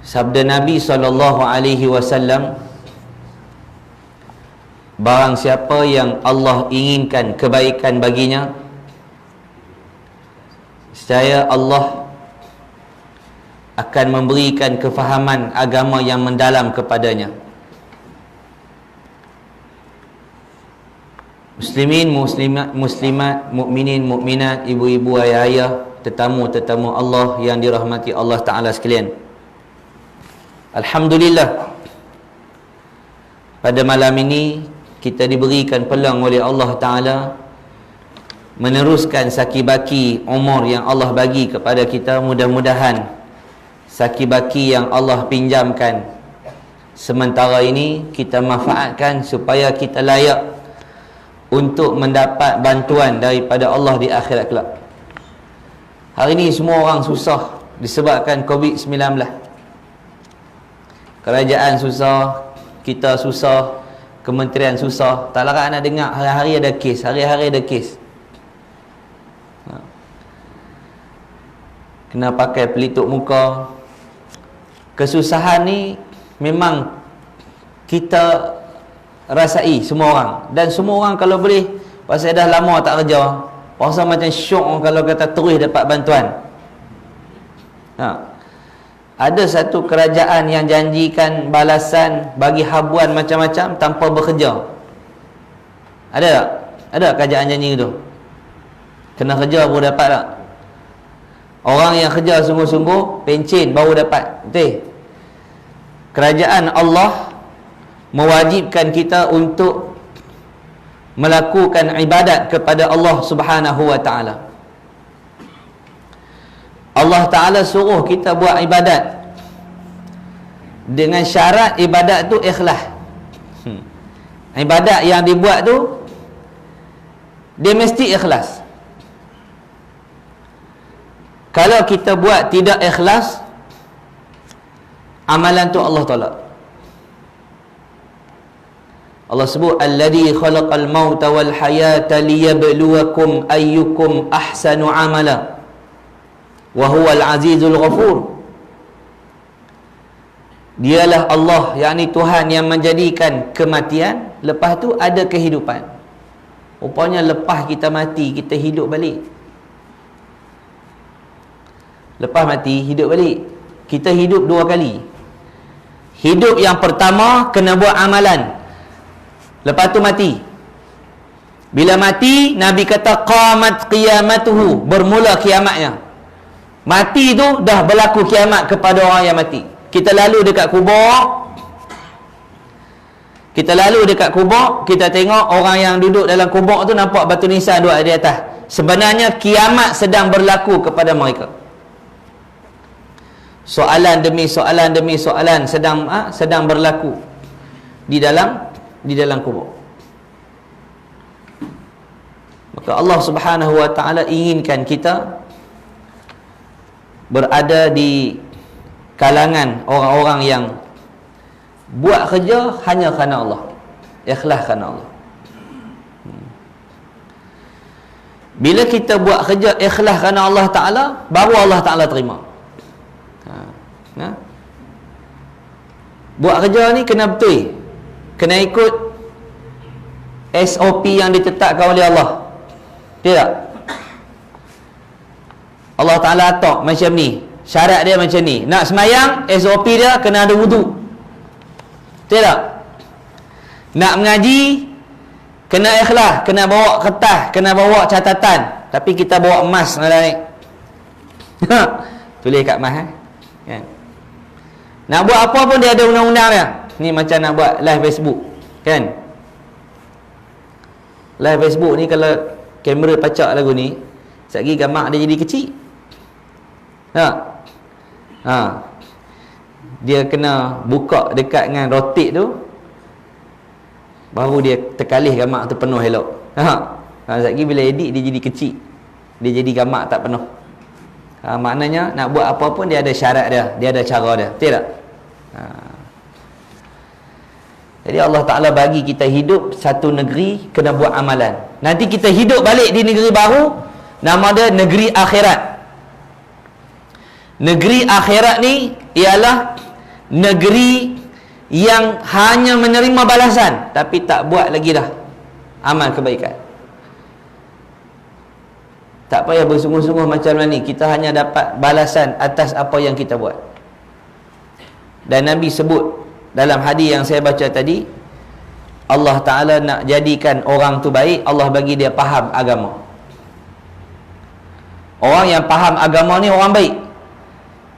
Sabda Nabi SAW, barang siapa yang Allah inginkan kebaikan baginya, saya Allah akan memberikan kefahaman agama yang mendalam kepadanya. Muslimin, muslimat, mukminin, mukminat, ibu-ibu, ayah-ayah, tetamu-tetamu Allah yang dirahmati Allah Ta'ala sekalian, alhamdulillah, pada malam ini kita diberikan peluang oleh Allah Ta'ala meneruskan saki-baki umur yang Allah bagi kepada kita. Mudah-mudahan saki-baki yang Allah pinjamkan sementara ini kita manfaatkan supaya kita layak untuk mendapat bantuan daripada Allah di akhirat kelak. Hari ini semua orang susah disebabkan COVID-19. Kerajaan susah, kita susah, kementerian susah. Tak larat nak dengar hari-hari ada kes, hari-hari ada kes. Kena pakai pelitup muka. Kesusahan ni memang kita rasai semua orang. Dan semua orang kalau boleh, pasal dah lama tak kerja, rasa macam syok kalau kata terus dapat bantuan. Ada satu kerajaan yang janjikan balasan bagi habuan macam-macam tanpa bekerja. Ada tak? Ada kerajaan janji itu? Kena kerja baru dapat tak? Orang yang kerja sungguh-sungguh, pencen baru dapat. Betul? Kerajaan Allah mewajibkan kita untuk melakukan ibadat kepada Allah Subhanahu wa ta'ala. Allah Ta'ala suruh kita buat ibadat dengan syarat ibadat tu ikhlas. Ibadat yang dibuat tu dia mesti ikhlas. Kalau kita buat tidak ikhlas, amalan tu Allah tolak. Allah sebut alladhi khalaqal mauta wal hayata liyabluwakum ayyukum ahsanu amala wa huwal azizul ghafur. Dialah Allah, yakni Tuhan yang menjadikan kematian, lepas tu ada kehidupan. Rupanya lepas kita mati, kita hidup balik. Lepas mati, hidup balik. Kita hidup dua kali. Hidup yang pertama kena buat amalan, lepas tu mati. Bila mati, Nabi kata qamat qiyamatuhu, bermula kiamatnya. Mati tu dah berlaku kiamat kepada orang yang mati. Kita lalu dekat kubur, kita tengok orang yang duduk dalam kubur tu nampak batu nisan duduk di atas. Sebenarnya kiamat sedang berlaku kepada mereka. Soalan demi soalan sedang berlaku di dalam kubur. Maka Allah Subhanahu wa ta'ala inginkan kita berada di kalangan orang-orang yang buat kerja hanya kerana Allah, ikhlas kerana Allah. Bila kita buat kerja ikhlas kerana Allah Ta'ala, baru Allah Ta'ala terima. Buat kerja ni kena betul, kena ikut SOP yang ditetapkan oleh Allah. Tidak? Allah Ta'ala atok macam ni, syarat dia macam ni. Nak semayang, SOP dia kena ada wudu. Tidak? Nak mengaji, kena ikhlas, kena bawa kertas, kena bawa catatan. Tapi kita bawa emas naik. Tulis kat emas kan? Nak buat apa pun dia ada undang-undang dia. Ni macam nak buat live Facebook kan? Live Facebook ni kalau kamera pacak lagu ni, sekejap lagi gambar dia jadi kecil. Dia kena buka dekat dengan rotate tu, baru dia terkalih gambar tu penuh elok. Sekejap lagi bila edit dia jadi kecil, dia jadi gambar tak penuh. Maknanya nak buat apa pun dia ada syarat dia, dia ada cara dia. Tidak? Jadi Allah Ta'ala bagi kita hidup satu negeri, kena buat amalan. Nanti kita hidup balik di negeri baru, nama dia negeri akhirat. Negeri akhirat ni ialah negeri yang hanya menerima balasan tapi tak buat lagi dah amal kebaikan. Tak payah bersungguh-sungguh macam mana ni, kita hanya dapat balasan atas apa yang kita buat. Dan Nabi sebut dalam hadis yang saya baca tadi, Allah Ta'ala nak jadikan orang tu baik, Allah bagi dia faham agama. Orang yang faham agama ni orang baik.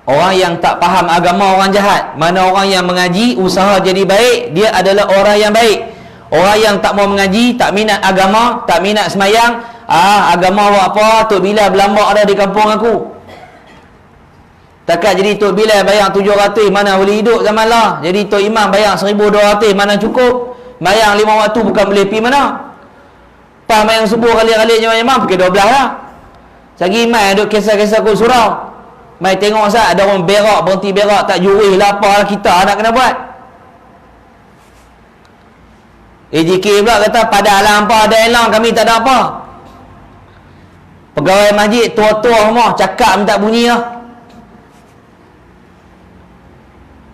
Orang yang tak faham agama orang jahat. Mana orang yang mengaji, usaha jadi baik, dia adalah orang yang baik. Orang yang tak mau mengaji, tak minat agama, tak minat semayang, agama buat apa, Tok Bilal berlambak ada di kampung aku. Takat jadi Tok Bilal bayang 700, mana boleh hidup zaman lah. Jadi Tok Imam bayang 1200, mana cukup. Bayang 5 waktu bukan boleh pergi mana. Pas bayang subuh kali-kali jemaah pergi 12 lah. Sagi mai duk kisah-kisah kul surau. Mai tengok sat ada orang berak, berhenti berak, tak jurih lah apa kita nak kena buat. AJK pula kata pada alam apa ada elang, kami tak ada apa. Pegawai masjid tua-tua semua cakap minta bunyi lah.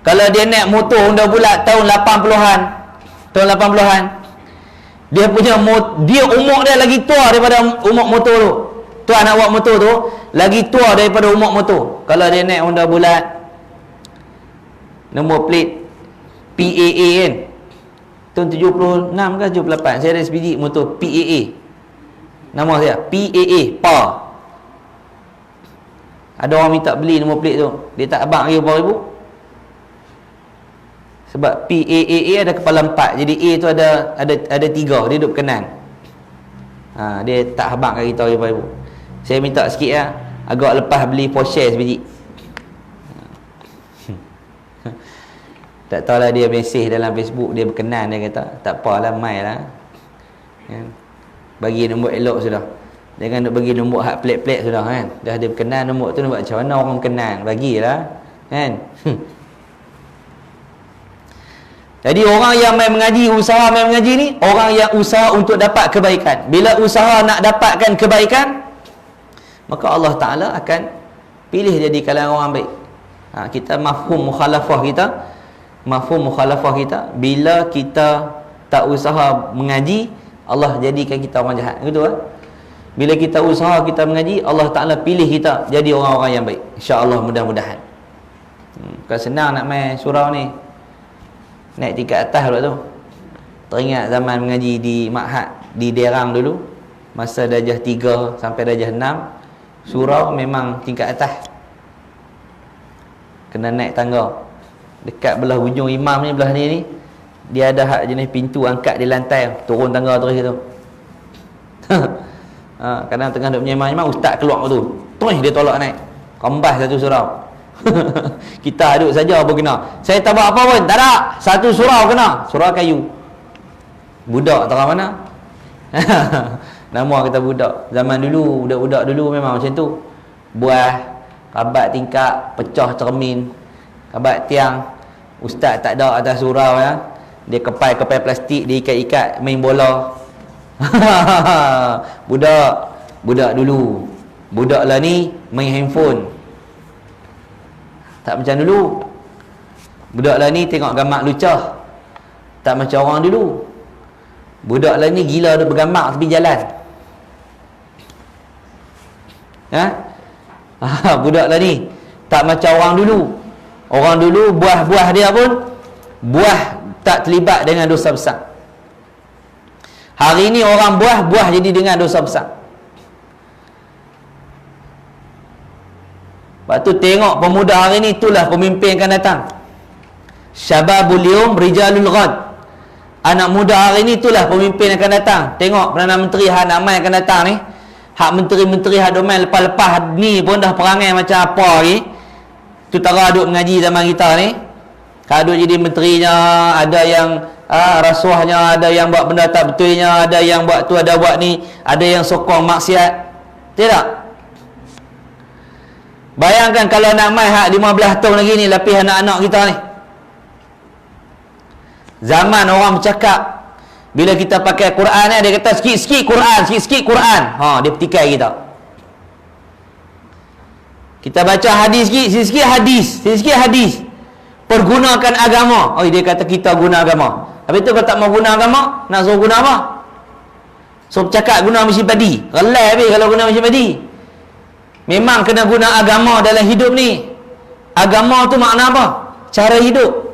Kalau dia naik motor Honda bulat tahun 80-an, dia punya dia umur dia lagi tua daripada umur motor tu. Tu anak buat motor tu lagi tua daripada umur motor. Kalau dia naik Honda bulat nombor plate PAA kan, tahun 76 ke 78, saya ada sebiji motor PAA. Nama saya PAA, PA. Ada orang minta beli nombor plate tu, dia tak abang lagi berapa ribu. Sebab PAA ada kepala 4, jadi A tu ada 3, dia duduk kanan. Dia tak habaq kat kita berapa ribu. Saya minta sikit lah, agak lepas beli Porsche sebiji. Tak tahulah dia mesej dalam Facebook, dia berkenan, dia kata tak apalah, mai lah kan? Bagi nombor elok sudah, jangan nak bagi nombor hak pelik-pelik sudah kan. Dah dia berkenan nombor tu, nak buat macam mana orang berkenan, bagilah kan. Jadi orang yang main mengaji, usaha main mengaji ni, orang yang usaha untuk dapat kebaikan. Bila usaha nak dapatkan kebaikan, maka Allah Ta'ala akan pilih jadi kalangan orang baik. Kita mafhum mukhalafah kita, bila kita tak usaha mengaji, Allah jadikan kita orang jahat. Betul kan? Bila kita usaha kita mengaji, Allah Ta'ala pilih kita jadi orang-orang yang baik. InsyaAllah, mudah-mudahan. Bukan senang nak main surau ni, naik tingkat atas pula tu. Teringat zaman mengaji di Ma'had di Derang dulu, masa darjah 3 sampai darjah 6, surau memang tingkat atas, kena naik tangga. Dekat belah hujung imam ni, belah ni dia ada hak jenis pintu angkat di lantai, turun tangga terus gitu. Kadang tengah duk menyemang, ustaz keluar tu, terus dia tolak naik, kembas satu surau. Kita duduk saja apa kena. Saya tak buat apa pun, tak ada. Satu surau kena, surau kayu. Budak tak tahu mana. Nama kata budak. Zaman dulu, budak-budak dulu memang macam tu. Buah, kabat tingkap, pecah cermin, kabat tiang. Ustaz tak ada atas surau ya. Dia kepai plastik, dia ikat-ikat main bola. Budak dulu. Budak lah ni main handphone. Tak macam dulu. Budak lah ni tengok gambar lucah, tak macam orang dulu. Budak lah ni gila dia bergambar tepi jalan. Budak lah ni tak macam orang dulu. Orang dulu buah-buah dia pun buah tak terlibat dengan dosa besar. Hari ni orang buah jadi dengan dosa besar. Lepas tu tengok pemuda hari ni, itulah pemimpin akan datang. Syababul yawm rijalul ghad. Anak muda hari ni itulah pemimpin akan datang. Tengok Perdana Menteri hak nak main akan datang ni. Hak menteri-menteri hak duk main lepas-lepas ni pun dah perangai macam apa lagi. Tu tara duk mengaji zaman kita ni. Kalau duk jadi menterinya, ada yang rasuahnya, ada yang buat benda tak betulnya, ada yang buat tu, ada buat ni, ada yang sokong maksiat. Tidak? Bayangkan kalau nak mai hak 15 tahun lagi ni, lapis anak-anak kita ni. Zaman orang bercakap, bila kita pakai Quran ni, dia kata sikit-sikit Quran, sikit-sikit Quran. Dia petikai kita. Kita baca hadis sikit, sikit-sikit hadis, sikit-sikit hadis. pergunakan agama. Oh, dia kata kita guna agama. Habis tu kalau tak mau guna agama, nak suruh guna apa? So cakap guna mesin padi. Relai habis kalau guna mesin padi. Memang kena guna agama dalam hidup ni. Agama tu makna apa? Cara hidup.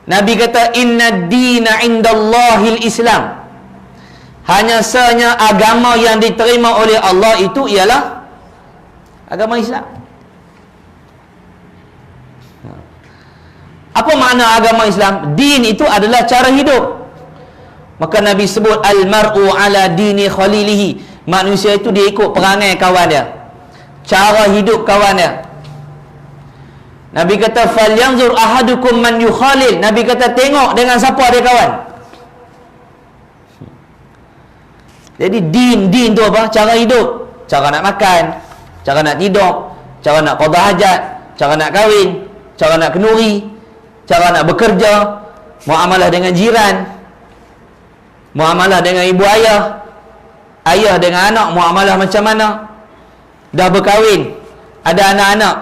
Nabi kata inna dina indallahil Islam. Hanya sanya agama yang diterima oleh Allah itu ialah agama Islam. Apa makna agama Islam? Din itu adalah cara hidup. Maka Nabi sebut al-mar'u ala dini khalilihi. Manusia itu dia ikut perangai kawan dia, cara hidup kawan dia. Nabi kata falyanzur ahadukum man yukhalil. Nabi kata tengok dengan siapa dia kawan. Jadi din tu apa? Cara hidup, cara nak makan, cara nak tidur, cara nak qada hajat, cara nak kahwin, cara nak kenduri, cara nak bekerja, muamalah dengan jiran, muamalah dengan ibu ayah, ayah dengan anak muamalah macam mana. Dah berkahwin, ada anak-anak,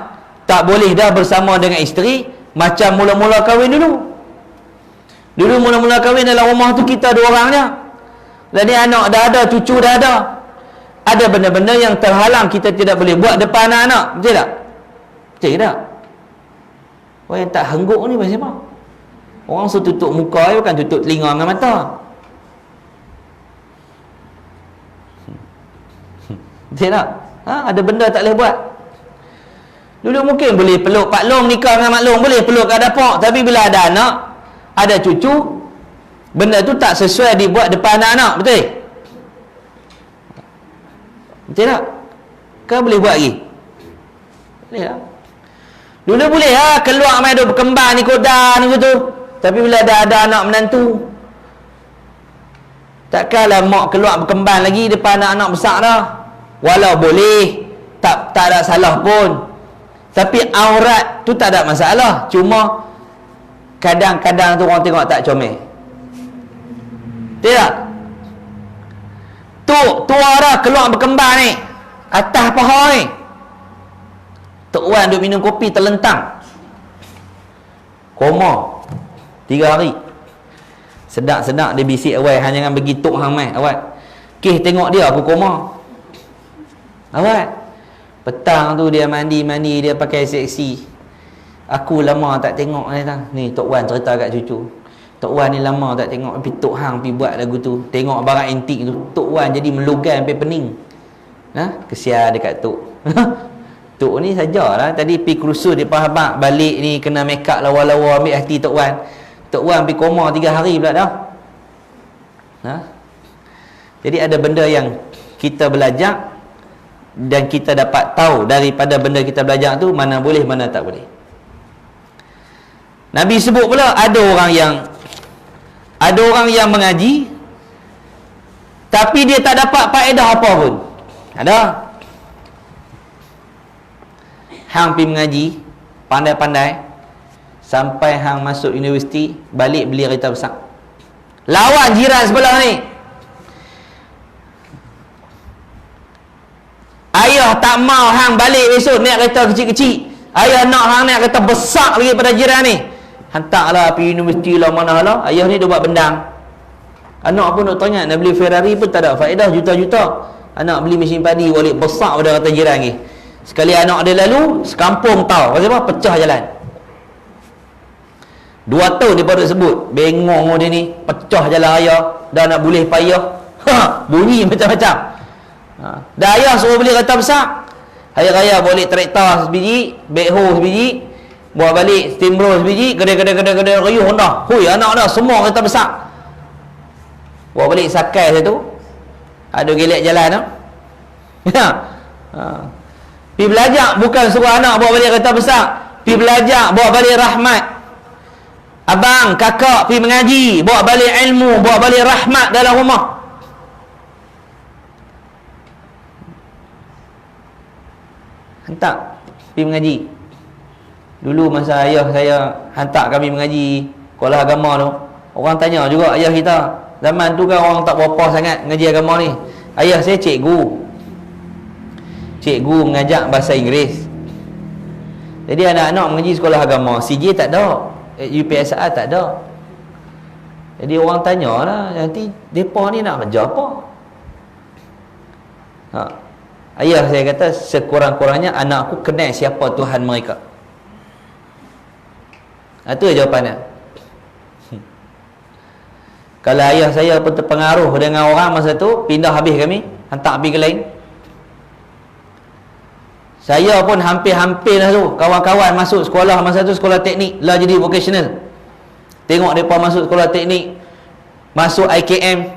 tak boleh dah bersama dengan isteri macam mula-mula kahwin dulu. Dulu mula-mula kahwin dalam rumah tu kita 2 orang je. Jadi anak dah ada, cucu dah ada. Ada benda-benda yang terhalang kita tidak boleh buat depan anak-anak. Betul tak? Betul tak? Orang yang tak hengguk ni pasal apa? Orang suruh tutup muka, bukan tutup telinga dengan mata. Betul tak? Ada benda tak boleh buat. Dulu mungkin boleh peluk Pak Long, nikah dengan Mak Long, boleh peluk kat dapur. Tapi bila ada anak, ada cucu, benda tu tak sesuai dibuat depan anak-anak. Betul? Betul tak? Kau boleh buat lagi? Boleh tak? Dulu boleh lah keluar main duk berkembang ni kodan ni gitu. Tapi bila ada anak menantu, takkanlah mak keluar berkembang lagi depan anak-anak besar dah. Walau boleh, tak ada salah pun. Tapi aurat tu tak ada masalah. Cuma kadang-kadang tu orang tengok tak comel. Tidak? Tua dah keluar berkembang ni, atas paha ni. Tok Wan duk minum kopi terlentang, koma 3 hari. Sedap-sedap dia bisik awal, hang jangan bagi tok hang mai. Awal Kih tengok dia aku koma. Awal petang tu dia mandi, dia pakai seksi. Aku lama tak tengok ni Tok Wan cerita kat cucu. Tok Wan ni lama tak tengok, tapi Tok Hang pergi buat lagu tu. Tengok barang antik tu, Tok Wan jadi melogan sampai pening. Kesian dekat Tok. Tok ni sajalah tadi pergi kursus dia faham balik ni kena make up lawa-lawa, ambil hati Tok Wan. Tok Wan pergi koma 3 hari pula dah. Jadi ada benda yang kita belajar dan kita dapat tahu daripada benda kita belajar tu mana boleh, mana tak boleh. Nabi sebut pula ada orang yang mengaji tapi dia tak dapat faedah apa pun. Ada. Hang pergi mengaji, pandai-pandai, sampai hang masuk universiti, balik beli kereta besar. Lawan jiran sebelah ni. Ayah tak mau hang balik besok naik kereta kecil-kecil. Ayah nak hang naik kereta besar lagi pada jiran ni. Hantarlah pergi universiti lah mana lah. Ayah ni dia buat bendang. Anak pun nak tanya, nak beli Ferrari pun tak ada faedah, juta-juta. Anak beli mesin padi wallet besar pada kata jiran ni. Sekali anak dia lalu, sekampung tahu. Pasal apa? Pecah jalan. 2 tahun dia baru sebut. Bengong dia ni, pecah jalan ayah. Dah nak boleh payah. Bunyi macam-macam. Dah ayah suruh beli kereta besar. Hari raya boleh traktor sebiji, backhoe sebiji, buat balik steamroller sebiji, kedai rayuh dah. Hui, anak dah semua kereta besar. Buat balik sakai satu. Ada gelek jalan tu. Pergi belajar, bukan suruh anak bawa balik kereta besar. Pergi belajar, bawa balik rahmat. Abang, kakak pergi mengaji, bawa balik ilmu, bawa balik rahmat dalam rumah. Hantar pergi mengaji. Dulu masa ayah saya hantar kami mengaji sekolah agama tu, orang tanya juga ayah kita, zaman tu kan orang tak berapa sangat mengaji agama ni. Ayah saya cikgu mengajar bahasa Inggeris. Jadi anak-anak mengaji sekolah agama, CJ tak ada, UPSR tak ada. Jadi orang tanya lah, nanti mereka ni nak kerja apa? Ayah saya kata, sekurang-kurangnya anak aku kenal siapa Tuhan mereka. Itu jawapannya. Kalau ayah saya pun terpengaruh dengan orang masa tu, pindah habis kami, hantar pergi ke lain. Saya pun hampir-hampir lah tu, kawan-kawan masuk sekolah masa tu, sekolah teknik lah jadi vocational. Tengok mereka masuk sekolah teknik, masuk IKM,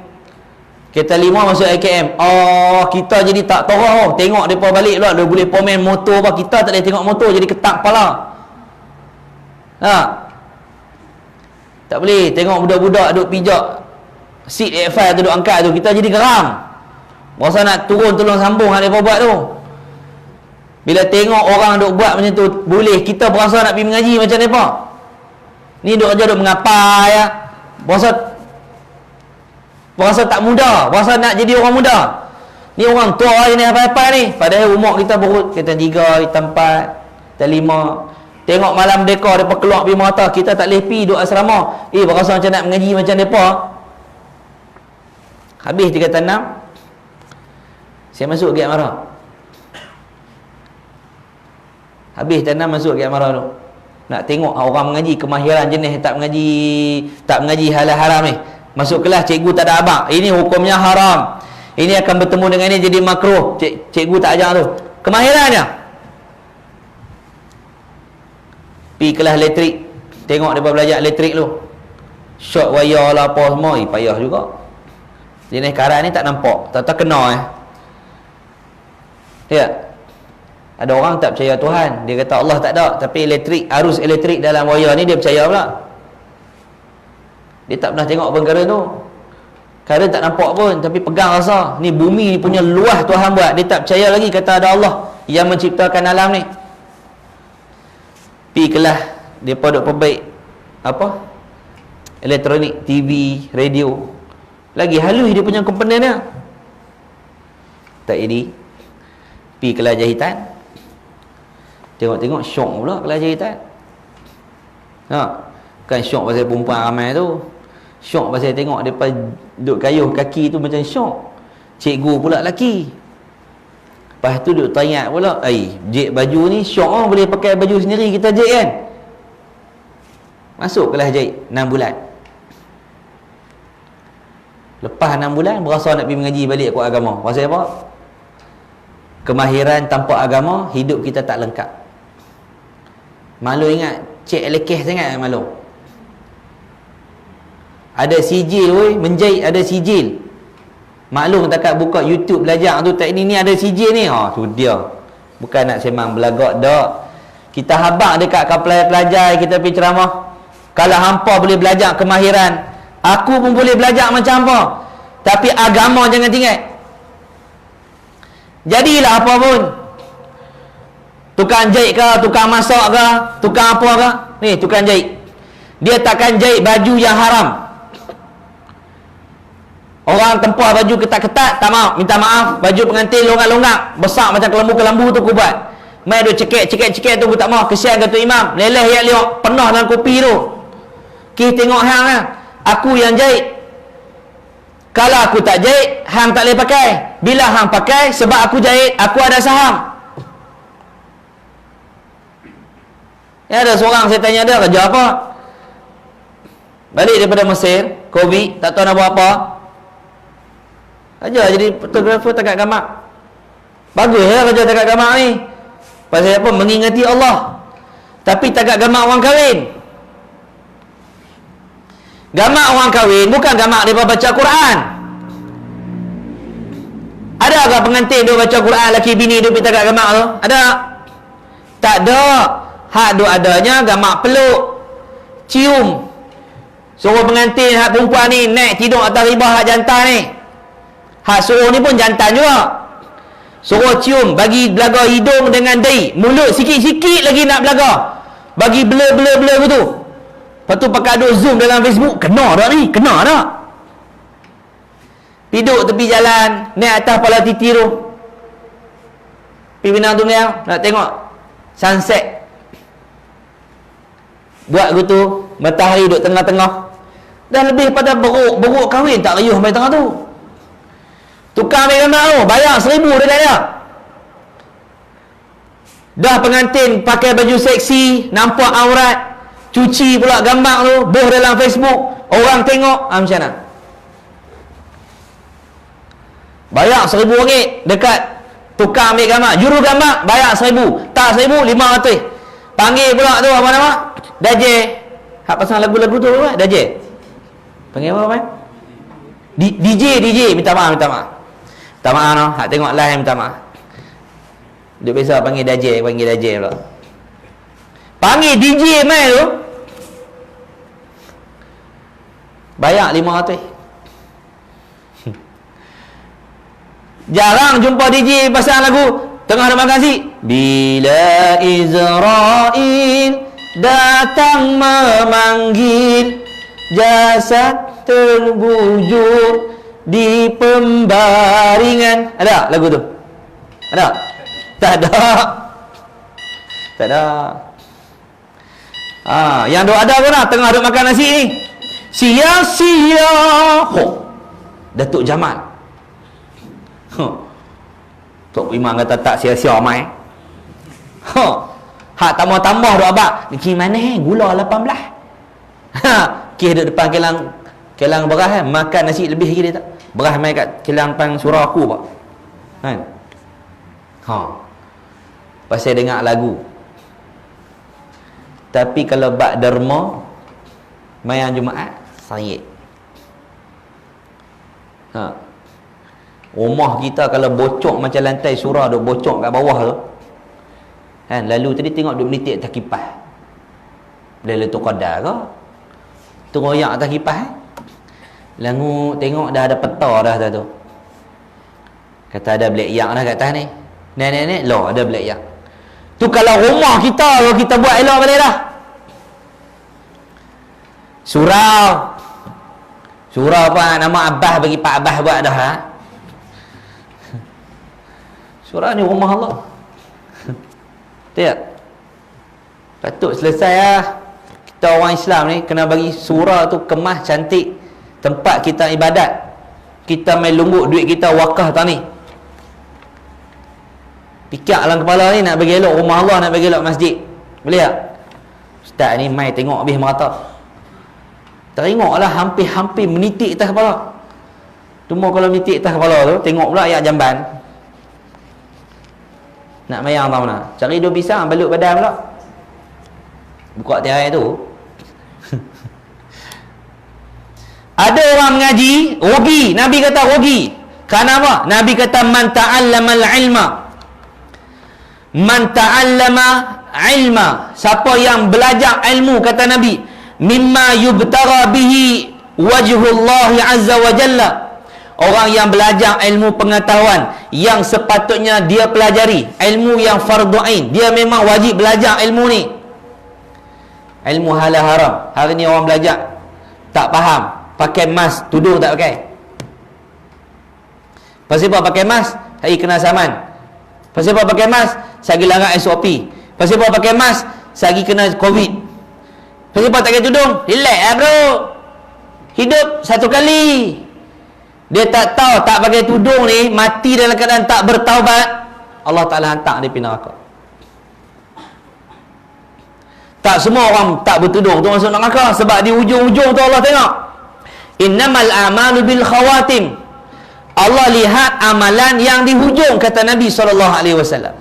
kereta 5 masuk IKM. Oh, kita jadi tak tahu. Tengok mereka balik pula, dia boleh pomen motor apa, kita tak boleh tengok motor, jadi ketak kepala. Tak boleh tengok budak-budak duk pijak seat F5 tu, duk angkat tu, kita jadi geram. Berasa nak turun tolong sambung hal mereka buat tu. Bila tengok orang duk buat macam tu, boleh kita berasa nak pergi mengaji macam mereka. Ni duk kerja duk mengapai ya. Berasa tak muda, berasa nak jadi orang muda. Ni orang tua ni apa-apa ni. Padahal umur kita baru kita 3, kita 4, kita 5. Tengok malam mereka keluar pergi mata, kita tak boleh pergi duduk asrama. Berasa macam nak mengaji macam mereka. Habis 3 6, saya masuk Giat Mara. Habis tanam masuk Giat Mara tu, nak tengok orang mengaji kemahiran jenis tak mengaji halal haram ni. Masuk kelas, cikgu tak ada abang, ini hukumnya haram, ini akan bertemu dengan ini jadi makruh. Cikgu tak ajar tu, kemahirannya. Pergi kelas elektrik, tengok mereka belajar elektrik tu, short wire lah apa semua, payah juga. Jenis karat ni tak nampak, tak kena ya. Ada orang tak percaya Tuhan, dia kata Allah tak ada, tapi elektrik, arus elektrik dalam wire ni dia percaya pula. Dia tak pernah tengok perkara tu, kadang tak nampak pun, tapi pegang rasa ni bumi ni punya luah Tuhan buat. Dia tak percaya lagi kata ada Allah yang menciptakan alam ni. Pergi kelas, dia duk perbaik apa, elektronik, TV, radio, lagi halus dia punya komponennya. Tak jadi. Pergi kelas jahitan, tengok-tengok syok pula kelas jahitan. Bukan syok pasal perempuan ramai tu, syok pasal tengok mereka duduk kayuh kaki tu macam syok. Cikgu pula lelaki. Lepas tu duduk teringat pula, jek baju ni syok boleh pakai baju sendiri kita jek kan. Masuk kelas jahit 6 bulan. Lepas 6 bulan berasa nak pergi mengaji balik kuat agama. Pasal apa? Kemahiran tanpa agama, hidup kita tak lengkap. Malu ingat, cik lekeh sangat malu. Ada sijil weh, menjahit ada sijil. Maklum takat buka YouTube belajar tu, tak ni ada sijil ni. Tu dia. Bukan nak semang belagak dak. Kita habaq dekat pelajar kita pergi ceramah. Kalau hampa boleh belajar kemahiran, aku pun boleh belajar macam hampa. Tapi agama jangan tinggal. Jadilah apa pun. Tukang jahit ke, tukang masak ke, tukang apa ke. Ni tukang jahit. Dia takkan jahit baju yang haram. Orang tempah baju ketat-ketat, tak mau, minta maaf, baju pengantin longak-longak, besar macam kelambu-kelambu tu aku buat. Mai dia cekek tu aku tak mau, kesian kata imam, leleh yak liok, penuh dalam kopi tu. Tengok hang lah, aku yang jahit. Kalau aku tak jahit, hang tak boleh pakai. Bila hang pakai, sebab aku jahit, aku ada saham. Ya, ada seorang saya tanya dia, kerja apa? Balik daripada Mesir, Covid, tak tahu nak buat apa. Aja jadi fotografer takat gamak. Bagus ya kerja takat gamak ni. Pasal apa? Mengingati Allah. Tapi takat gamak orang kahwin. Gamak orang kahwin bukan gamak dia baca Quran. Ada ke pengantin dia baca Quran, laki bini dia pergi takat gamak tu? Ada? Tak ada. Hak duk adanya gamak peluk, cium. Suruh pengantin hak perempuan ni naik tidur atas ribah hak jantan ni. Hak suruh ni pun jantan juga. Suruh cium, bagi belaga hidung dengan dahi, mulut sikit-sikit lagi nak belaga, bagi blur begitu. Lepas tu pakai duk zoom dalam Facebook. Kena tak ni? Kena tak? Duduk tepi jalan, naik atas pala titi tu, pergi Pinang Tunggal, nak tengok sunset. Buat gitu, matahari duduk tengah-tengah. Dah lebih pada beruk kahwin, tak riuh main tengah tu. Tukar ambil gambar tu, bayar 1,000 dia. Dah pengantin pakai baju seksi, nampak aurat, cuci pula gambar tu, boh dalam Facebook, orang tengok, macam mana? Bayar RM1,000 dekat tukar ambil gambar, juru gambar bayar 1,000, tak 1,000, 500. Panggil pula tu apa nama? DJ. Hak pasang lagu-lagu tu apa? DJ. Panggil apa? DJ, minta maaf. Minta maaf no. Hak tengok live minta maaf. Dia biasa panggil DJ pula. Panggil DJ mai tu. Bayar 500. Jarang jumpa DJ pasang lagu tengah nak makan nasi. Bila Israel datang memanggil, jasad terbujur di pembaringan. Ada lagu tu? Ada? Tak ada. Yang duk ada pun lah, tengah duk makan nasi ni. Sia-sia. Datuk Jamal. Tok Imam kata tak sia-sia mai. Hak tambah-tambah duk abang. Ni mana gula 18. Kes duk depan kelang beras makan nasi lebih lagi dia tak. Beras mai kat kelang depan surau aku pak. Kan? Pasal dengar lagu. Tapi kalau bak derma mayang Jumaat sayid. Rumah kita kalau bocok macam lantai surau duk bocok kat bawah tu. Kan, lalu tadi tengok duk menitik atas kipas. Lailatul Qadar ke? Teroyak atas kipas Lalu tengok dah ada peta dah tu. Kata ada black yak dah kat atas ni. Nenek ada black yak. Tu kalau rumah kita buat elok balik dah. Surau apa nama Abbas bagi Pak Abbas buat dah Surau ni rumah Allah. Tak? Patut selesai lah. Kita orang Islam ni kena bagi surau tu kemas cantik. Tempat kita ibadat. Kita main lungguk duit kita wakaf tak ni. Pikir dalam kepala ni nak bagi elok rumah Allah, nak bagi elok masjid. Boleh tak? Ustaz ni mai tengok habis merata. Tengoklah hampir-hampir menitik atas kepala. Cuma kalau menitik atas kepala tu, tengok pula ayat jamban. Nak mayang tahu mana? Cari 2 pisang balut badan pula. Buka tirai tu. Ada orang mengaji rugi. Nabi kata rugi. Kenapa? Nabi kata man ta'allamal ilma. Man ta'allama ilma. Siapa yang belajar ilmu, kata Nabi, mimma yubtara bihi wajhullahi azza wa jalla. Orang yang belajar ilmu pengetahuan yang sepatutnya dia pelajari, ilmu yang fardu ain, dia memang wajib belajar ilmu ni. Ilmu halal haram. Hari ni orang belajar tak faham, pakai mask, tudung tak pakai. Pasal apa pakai mask? Hari kena saman. Pasal apa pakai mask? Sagi larang SOP. Pasal apa pakai mask? Sagi kena COVID. Pasal apa tak pakai tudung? Relax lah bro. Hidup satu kali. Dia tak tahu tak pakai tudung ni, mati dalam keadaan tak bertaubat, Allah Ta'ala hantar dia pergi neraka. Tak semua orang tak bertudung tu masuk neraka. Sebab di ujung-ujung tu Allah tengok, innamal a'malu bil khawatim. Allah lihat amalan yang di hujung, kata Nabi SAW.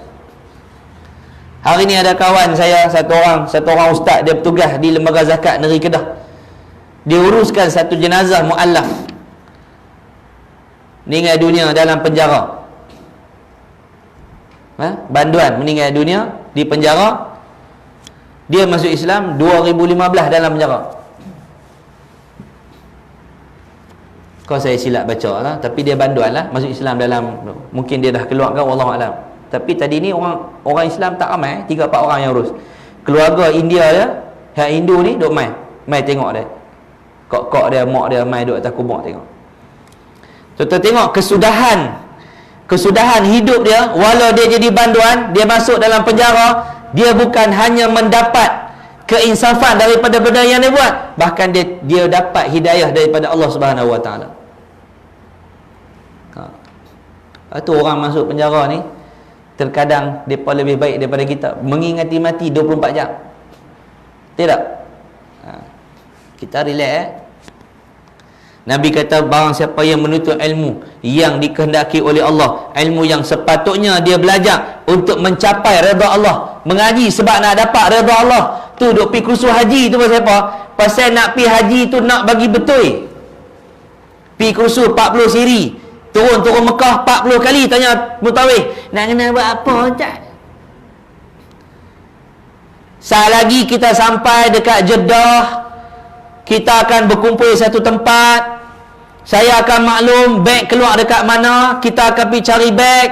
Hari ni ada kawan saya, satu orang ustaz, dia bertugas di lembaga zakat negeri Kedah. Dia uruskan satu jenazah mu'allaf meninggal dunia dalam penjara. Banduan meninggal dunia di penjara. Dia masuk Islam 2015 dalam penjara. Kau saya silap baca lah, tapi dia banduan lah, masuk Islam dalam, mungkin dia dah keluar ke, wallahualam. Tapi tadi ni orang Islam tak ramai, 3-4 orang yang urus. Keluarga India dia, yang Hindu ni duk mai tengok dia. Kok dia, mak dia mai duk atas kubur tengok. Tuan-tuan tengok kesudahan hidup dia. Walau dia jadi banduan, dia masuk dalam penjara, dia bukan hanya mendapat keinsafan daripada benda yang dia buat, bahkan dia dapat hidayah daripada Allah Subhanahu Wa Taala. Itu orang masuk penjara ni terkadang mereka lebih baik daripada kita, mengingati mati 24 jam. Tidak? Kita relax. Nabi kata barang siapa yang menuntut ilmu yang dikehendaki oleh Allah, ilmu yang sepatutnya dia belajar untuk mencapai redha Allah, mengaji sebab nak dapat redha Allah, tu duk pergi kursus haji tu pasal apa? Pasal nak pergi haji tu nak bagi betul. Pergi kursus 40 siri, turun Mekah 40 kali tanya mutawif, nak kena buat apa Ustaz? Saat lagi kita sampai dekat Jeddah, kita akan berkumpul di satu tempat. Saya akan maklum beg keluar dekat mana, kita akan pergi cari beg.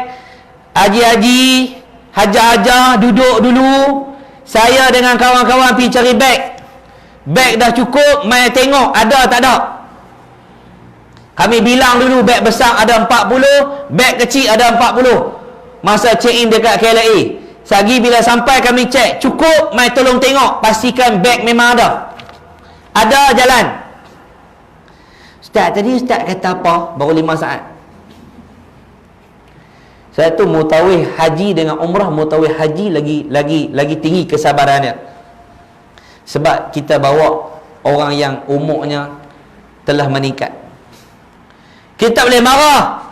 Haji-haji, hajar-hajar duduk dulu. Saya dengan kawan-kawan pergi cari beg. Beg dah cukup, mai tengok ada tak ada. Kami bilang dulu beg besar ada 40, beg kecil ada 40. Masa check in dekat KLIA, sagi bila sampai kami cek, cukup, mai tolong tengok, pastikan beg memang ada. Ada, jalan. Ustaz, tadi Ustaz kata apa? Baru 5 saat. Saya tu mutawih haji dengan umrah, mutawih haji lagi tinggi kesabarannya. Sebab kita bawa orang yang umurnya telah meningkat. Kita boleh marah,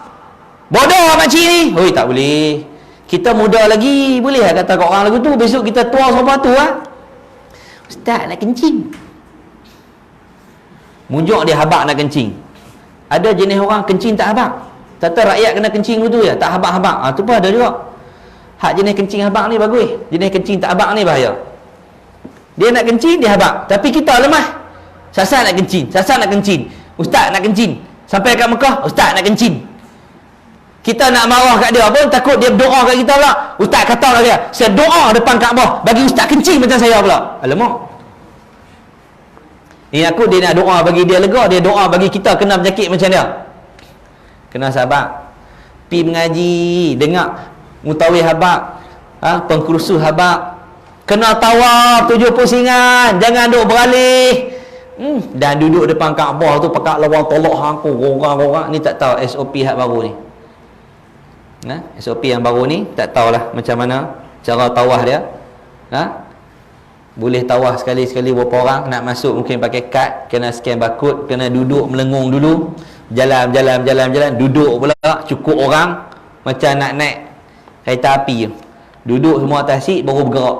bodoh makcik ni. Oi, tak boleh. Kita muda lagi, boleh lah kata kat orang lagu tu. Besok kita tua sampai tu lah. Ustaz nak kencing. Mujuk dia habak nak kencing. Ada jenis orang kencing tak habak. Tata rakyat kena kencing tu ya, tak habak-habak. Tu pun ada juga. Hak jenis kencing habak ni bagus. Jenis kencing tak habak ni bahaya. Dia nak kencing, dia habak. Tapi kita lemah. Sasar nak kencing, sasar nak kencing. Ustaz nak kencing. Sampai kat Mekah, Ustaz nak kencing. Kita nak marah kat dia pun takut dia berdoa kat kita pula. Ustaz kata kat dia, saya doa depan Kaabah bagi Ustaz kencing macam saya pula. Alamak. Ni aku dia nak doa bagi dia lega, dia doa bagi kita kena penyakit macam dia. Kena sabar. Pi mengaji, dengar mutawih habak, pengkursus habak. Kena tawaf 7 pusingan, jangan duk beralih. Dan duduk depan Kaabah tu pakak lawan tolak aku, orang-orang ni tak tahu SOP hak baru ni. SOP yang baru ni tak tahulah macam mana cara tawaf dia. Boleh tawah sekali-sekali berapa orang. Nak masuk mungkin pakai kad, kena scan barcode, kena duduk melengung dulu, jalan, duduk pula cukup orang macam nak naik kereta api. Duduk semua atas seat baru bergerak.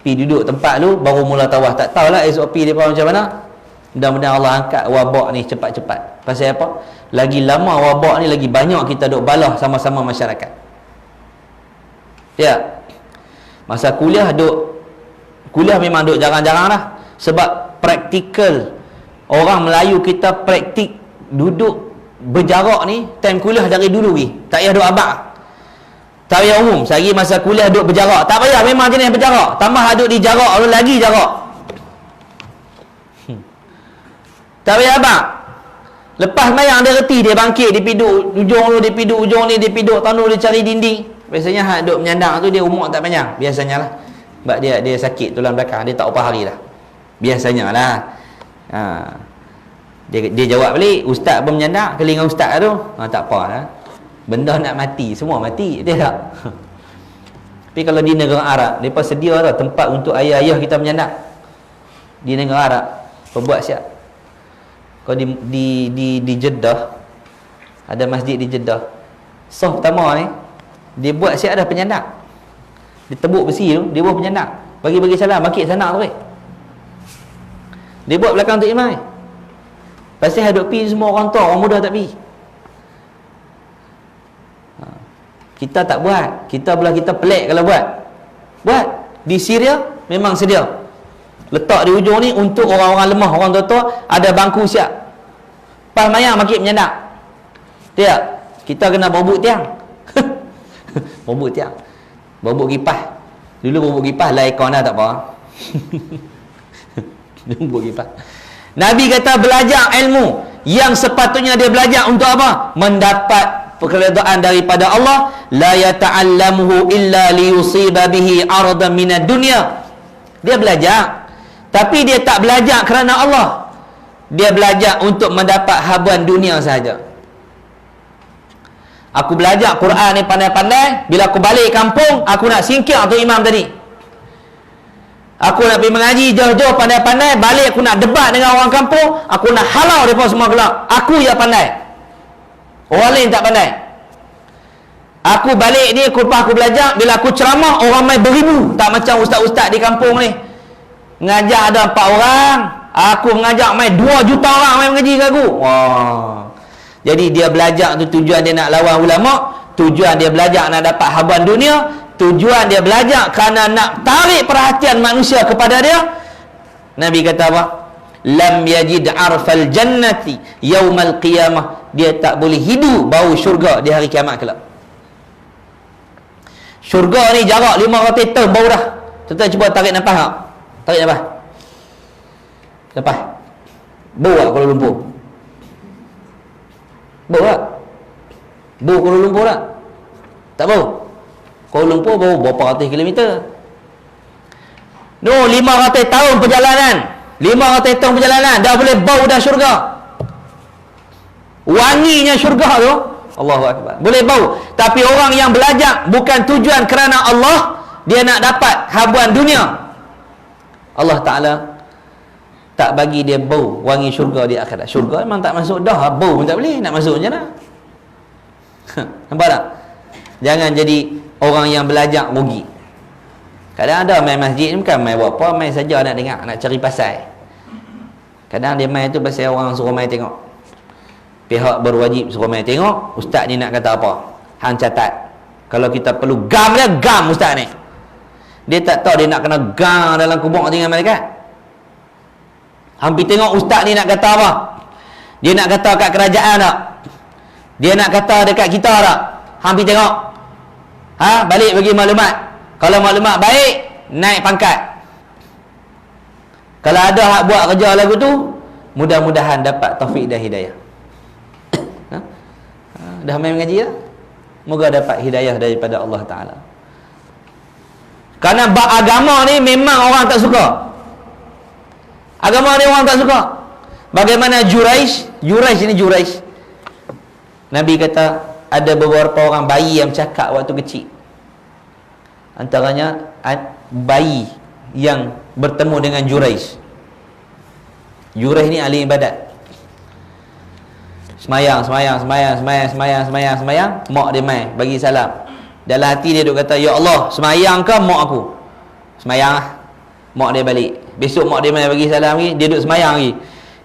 Pergi duduk tempat tu baru mula tawah. Tak tahulah SOP dia macam mana. Mudah-mudahan Allah angkat wabak ni cepat-cepat. Pasal apa? Lagi lama wabak ni lagi banyak kita duk balah sama-sama masyarakat. Ya. Masa kuliah memang duk jarang-jarang lah. Sebab praktikal orang Melayu kita praktik duduk berjarak ni time kuliah dari dulu lagi. Tak payah duk abak. Tak payah umum. Sehari masa kuliah duk berjarak. Tak payah, memang jenis berjarak. Tambah duk di jarak lagi jarak. Tak payah abak. Lepas mayang dia reti, dia bangkit, dia piduk ujung tu, dia piduk ujung ni, dia piduk tanur, dia cari dinding. Biasanya hak duk menyandang tu dia umur tak panjang. Biasanya lah. Sebab dia sakit tulang belakang, dia tak upah hari lah. Biasanya lah. Dia jawab balik, ustaz pun menyandak, kelingan ustaz tu. Tak apa lah. Benda nak mati, semua mati. Dia tak. Tapi kalau di negara Arab, mereka sedia tau tempat untuk ayah-ayah kita menyandak. Di negara Arab, perbuat siap. Kalau di Jeddah, ada masjid di Jeddah. Saf pertama ni, dia buat siap ada penyandak. Dia tebuk besi tu, dia buat penyandak. Bagi-bagi salam, bangkit sana tu. Dia buat belakang untuk imam. Pasal hadap pergi semua orang tua, orang muda tak pergi. Kita tak buat. Kita pelik kalau buat. Buat. Di Syria memang sedia. Letak di ujung ni untuk orang-orang lemah, orang tua-tua, ada bangku siap. Pas mayang makin menyandak. Tidak. Kita kena berbuk tiang. Berbuk tiang. Berbuk kipas. Dulu berbuk kipas lah ikon dah tak apa. Berbuk kipas. Nabi kata belajar ilmu yang sepatutnya dia belajar untuk apa? Mendapat keredaan daripada Allah. La yata'allamuhu illa liyusiba bihi aradan minad dunya. Dia belajar Tapi dia tak belajar kerana Allah. Dia belajar untuk mendapat habuan dunia sahaja. Aku belajar Quran ni pandai-pandai, bila aku balik kampung, aku nak singkir tu imam tadi. Aku nak pergi mengaji jauh-jauh pandai-pandai, balik aku nak debat dengan orang kampung, aku nak halau mereka semua gelap. Aku yang pandai. Orang lain tak pandai. Aku balik ni, lepas aku belajar, bila aku ceramah, orang main beribu. Tak macam ustaz-ustaz di kampung ni. Mengajar ada 4 orang, aku mengajar main 2 juta orang main mengaji dengan aku. Wah. Jadi dia belajar tu tujuan dia nak lawan ulama, tujuan dia belajar nak dapat habuan dunia, tujuan dia belajar kerana nak tarik perhatian manusia kepada dia. Nabi kata apa? Lam yajid arfal jannati yaumal qiyamah. Dia tak boleh hidu bau syurga di hari kiamat kelak. Syurga ni jarak 500 tahun bau dah. Tuan-tuan cuba tarik nafas tak? Tarik nafas. Lepas. Bau tak Kuala Lumpur? Bau tak? Bau Kuala Lumpur tak? Tak bau? Kuala Lumpur bau berapa ratus kilometer. No, 500 tahun perjalanan. 500 tahun perjalanan dah boleh bau dah syurga. Wanginya syurga tu, Allahu Akbar, boleh bau. Tapi orang yang belajar bukan tujuan kerana Allah, dia nak dapat habuan dunia, Allah Ta'ala tak bagi dia bau wangi syurga di akhirat. Syurga memang tak masuk dah, bau pun tak boleh, nak masuk macam mana? Nampak tak? Jangan jadi orang yang belajar rugi. Kadang ada main masjid ni bukan main buat apa, main saja nak dengar, nak cari pasal. Kadang dia main tu pasal orang suruh main tengok. Pihak berwajib suruh main tengok, ustaz ni nak kata apa, hang catat. Kalau kita perlu gam dia, gam ustaz ni. Dia tak tahu dia nak kena gam dalam kubur dengan malaikat. Hampir tengok ustaz ni nak kata apa. Dia nak kata kat kerajaan tak? Dia nak kata dekat kita tak? Hampir tengok. Balik bagi maklumat. Kalau maklumat baik, naik pangkat. Kalau ada hak buat kerja lagu tu, mudah-mudahan dapat taufik dan hidayah. Dah main mengaji tak? Moga dapat hidayah daripada Allah Ta'ala. Kerana bab agama ni memang orang tak suka. Agama ni orang tak suka. Bagaimana Juraish? Juraish. Nabi kata ada beberapa orang bayi yang cakap waktu kecil. Antaranya bayi yang bertemu dengan Juraish. Juraish ni ahli ibadat. Semayang. Mak dia main bagi salam. Dalam hati dia duk kata, ya Allah, semayang ke mak aku? Semayang lah. Mak dia balik. Besok mak dia main bagi salam lagi, dia duduk semayang lagi.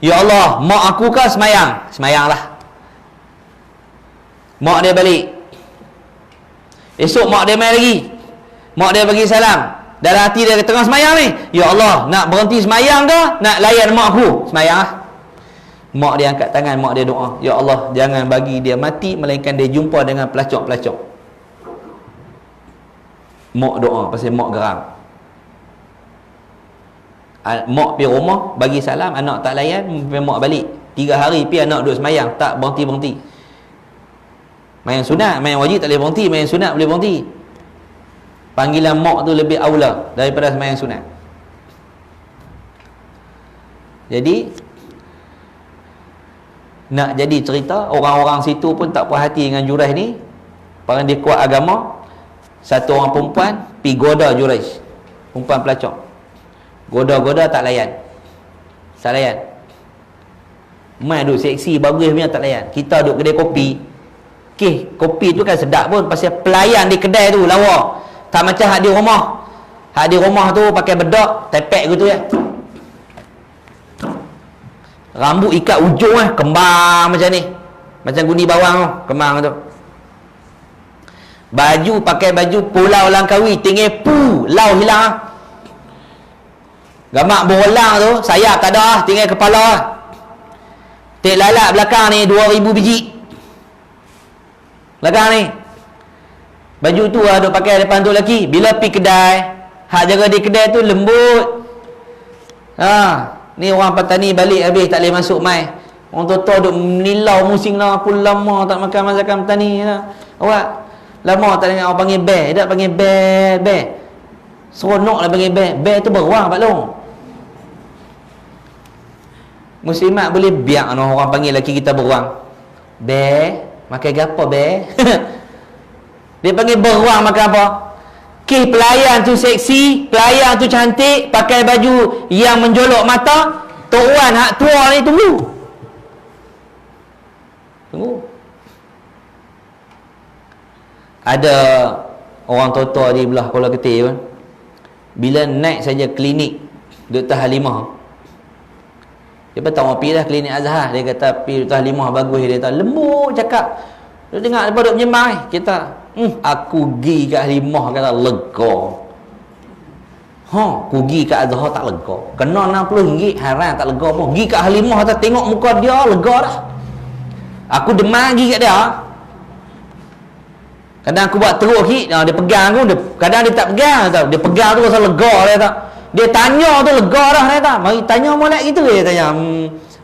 Ya Allah, mak aku ke semayang? Semayang lah. Mak dia balik. Esok mak dia main lagi, mak dia bagi salam. Dalam hati dia tengah semayang ni, ya Allah, nak berhenti semayang ke nak layan mak aku? Semayang lah. Mak dia angkat tangan, mak dia doa, ya Allah, jangan bagi dia mati melainkan dia jumpa dengan pelacak-pelacak. Mak doa pasal mak geram. Mak pergi rumah bagi salam, anak tak layan, mak balik 3 hari pergi anak duduk semayang, tak berhenti-berhenti. Main sunat, main wajib tak boleh berhenti, main sunat boleh berhenti. Panggilan mak tu lebih aula daripada semayang sunat. Jadi nak jadi cerita, orang-orang situ pun tak puas hati dengan Juraish ni. Pasal dia kuat agama. Satu orang perempuan pergi goda Juraish, perempuan pelacak. Goda-goda tak layan. Tak layan. Mai duduk seksi bagus punya tak layan. Kita duduk kedai kopi. Kopi tu kan sedap pun pasal pelayan di kedai tu lawa. Tak macam hak di rumah. Hak di rumah tu pakai bedak, tepek gitu ya. Rambut ikat ujung kembang macam ni. Macam gundi bawang tu, kembang tu. Baju pakai baju pulau Langkawi, tinggi lau hilang. Gamak bolang tu, sayap tak ada, tinggal kepala. Tek lalat belakang ni 2000 biji. Belakang ni. Baju tu duk pakai depan tu lelaki. Bila pergi kedai, hak jaga di kedai tu lembut. Ni orang petani balik habis tak boleh masuk mai. Orang tua-tua duk menilau musing lah, aku lama tak makan masakan petani lah. Awak lama tak dengar orang panggil bear, tak panggil bear. Seronok lah panggil bear. Bear tu beruang Pak Long. Muslimat boleh biar orang panggil laki kita beruang. Be, makan gapo be? Dia panggil beruang makan apa? Pelayan tu seksi, pelayan tu cantik, pakai baju yang menjolok mata. Tok Wan hak tua ni tunggu. Ada orang tua-tua di belah Kuala Ketir pun, bila naik saja klinik Dr. Halimah, dia pun tak mau pergi dah klinik Azhar. Dia kata pergi Dr. Halimah bagus. Dia kata lembut cakap. Dia dengar dia duduk menyembah. Kita aku pergi kat Halimah kata lega. Aku pergi kat Azhar tak lega. Kena RM60 haram tak lega pun. Pergi kat Halimah kata tengok muka dia lega dah. Aku demam pergi kat dia. Kadang aku buat teruk hit, dia pegang aku, kadang dia tak pegang tau. Dia pegang tu rasa lega dia tak. Dia tanya tu lega dah dia tak. Mari tanya molek gitu dia tanya.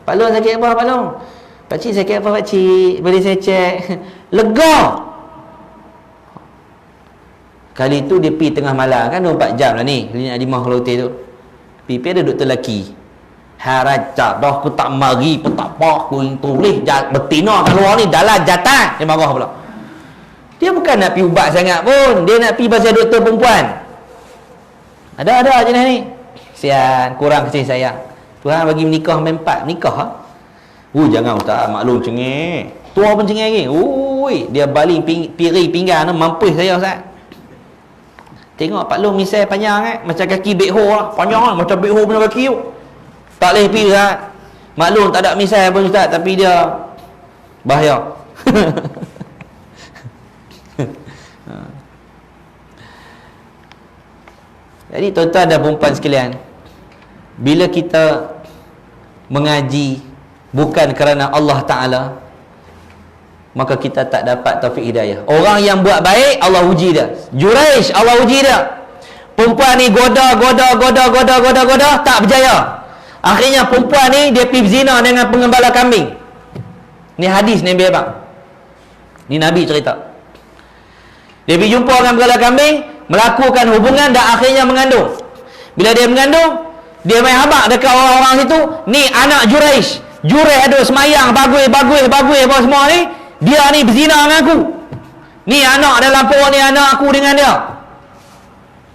Pak Long sakit apa Pak Long? Pak Cik sakit apa Pak Cik? Boleh saya cek? Lega. Kali tu dia pergi tengah malam kan 24 jam lah ni. Klinik Adimah Kuala Ketir tu. Pergi ada doktor lelaki. Haracak dah aku tak mari pun tak apa. Aku tulis betina kat luar ni dalam jatah. Dia marah pula. Dia bukan nak pergi ubat sangat pun. Dia nak pergi pasal doktor perempuan. Ada jenis ni. Sian, kurang kasih sayang. Tuhan bagi menikah sampai 4. Nikah ha? Jangan Ustaz, maklum cengeng. Tua pun cengeng lagi. Dia baling piring pinggan tu mampus saya Ustaz. Tengok Pak Long misai panjang macam kaki bekho lah. Panjang macam bekho punya kaki tu. Tak boleh pergi Ustaz. Maklum tak ada misai pun Ustaz, tapi dia bahaya. Jadi tuan-tuan dan perempuan sekalian, bila kita mengaji bukan kerana Allah Ta'ala, maka kita tak dapat taufik hidayah. Orang yang buat baik, Allah uji dia. Juraish, Allah uji dia. Perempuan ni goda, tak berjaya. Akhirnya perempuan ni dia pergi zina dengan pengembala kambing. Ni hadis Nabi abang. Ni Nabi cerita. Dia pergi jumpa dengan pengembala kambing, melakukan hubungan dan akhirnya mengandung. Bila dia mengandung, dia main habaq dekat orang-orang situ. Ni anak Juraish. Juraish ada semayang bagus apa semua ni. Dia ni berzina dengan aku. Ni anak dalam perut ni anak aku dengan dia.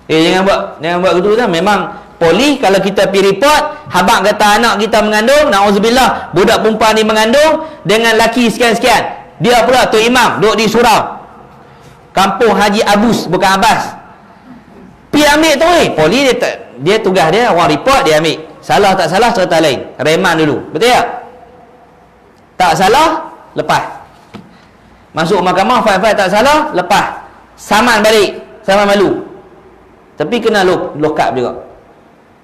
Jangan buat gitu kan. Memang polis kalau kita pergi report, habaq kata anak kita mengandung, na'udzubillah, budak perempuan ni mengandung dengan laki sekian-sekian. Dia pula tu imam duduk di surau. Kampung Haji Abus, bukan Abbas. Pergi ambil tu polis dia tugas dia, orang report dia ambil. Salah tak salah cerita lain. Reman dulu. Betul tak? Tak salah, lepas. Masuk mahkamah, file-file tak salah, lepas. Saman balik. Saman malu. Tapi kena lock up juga.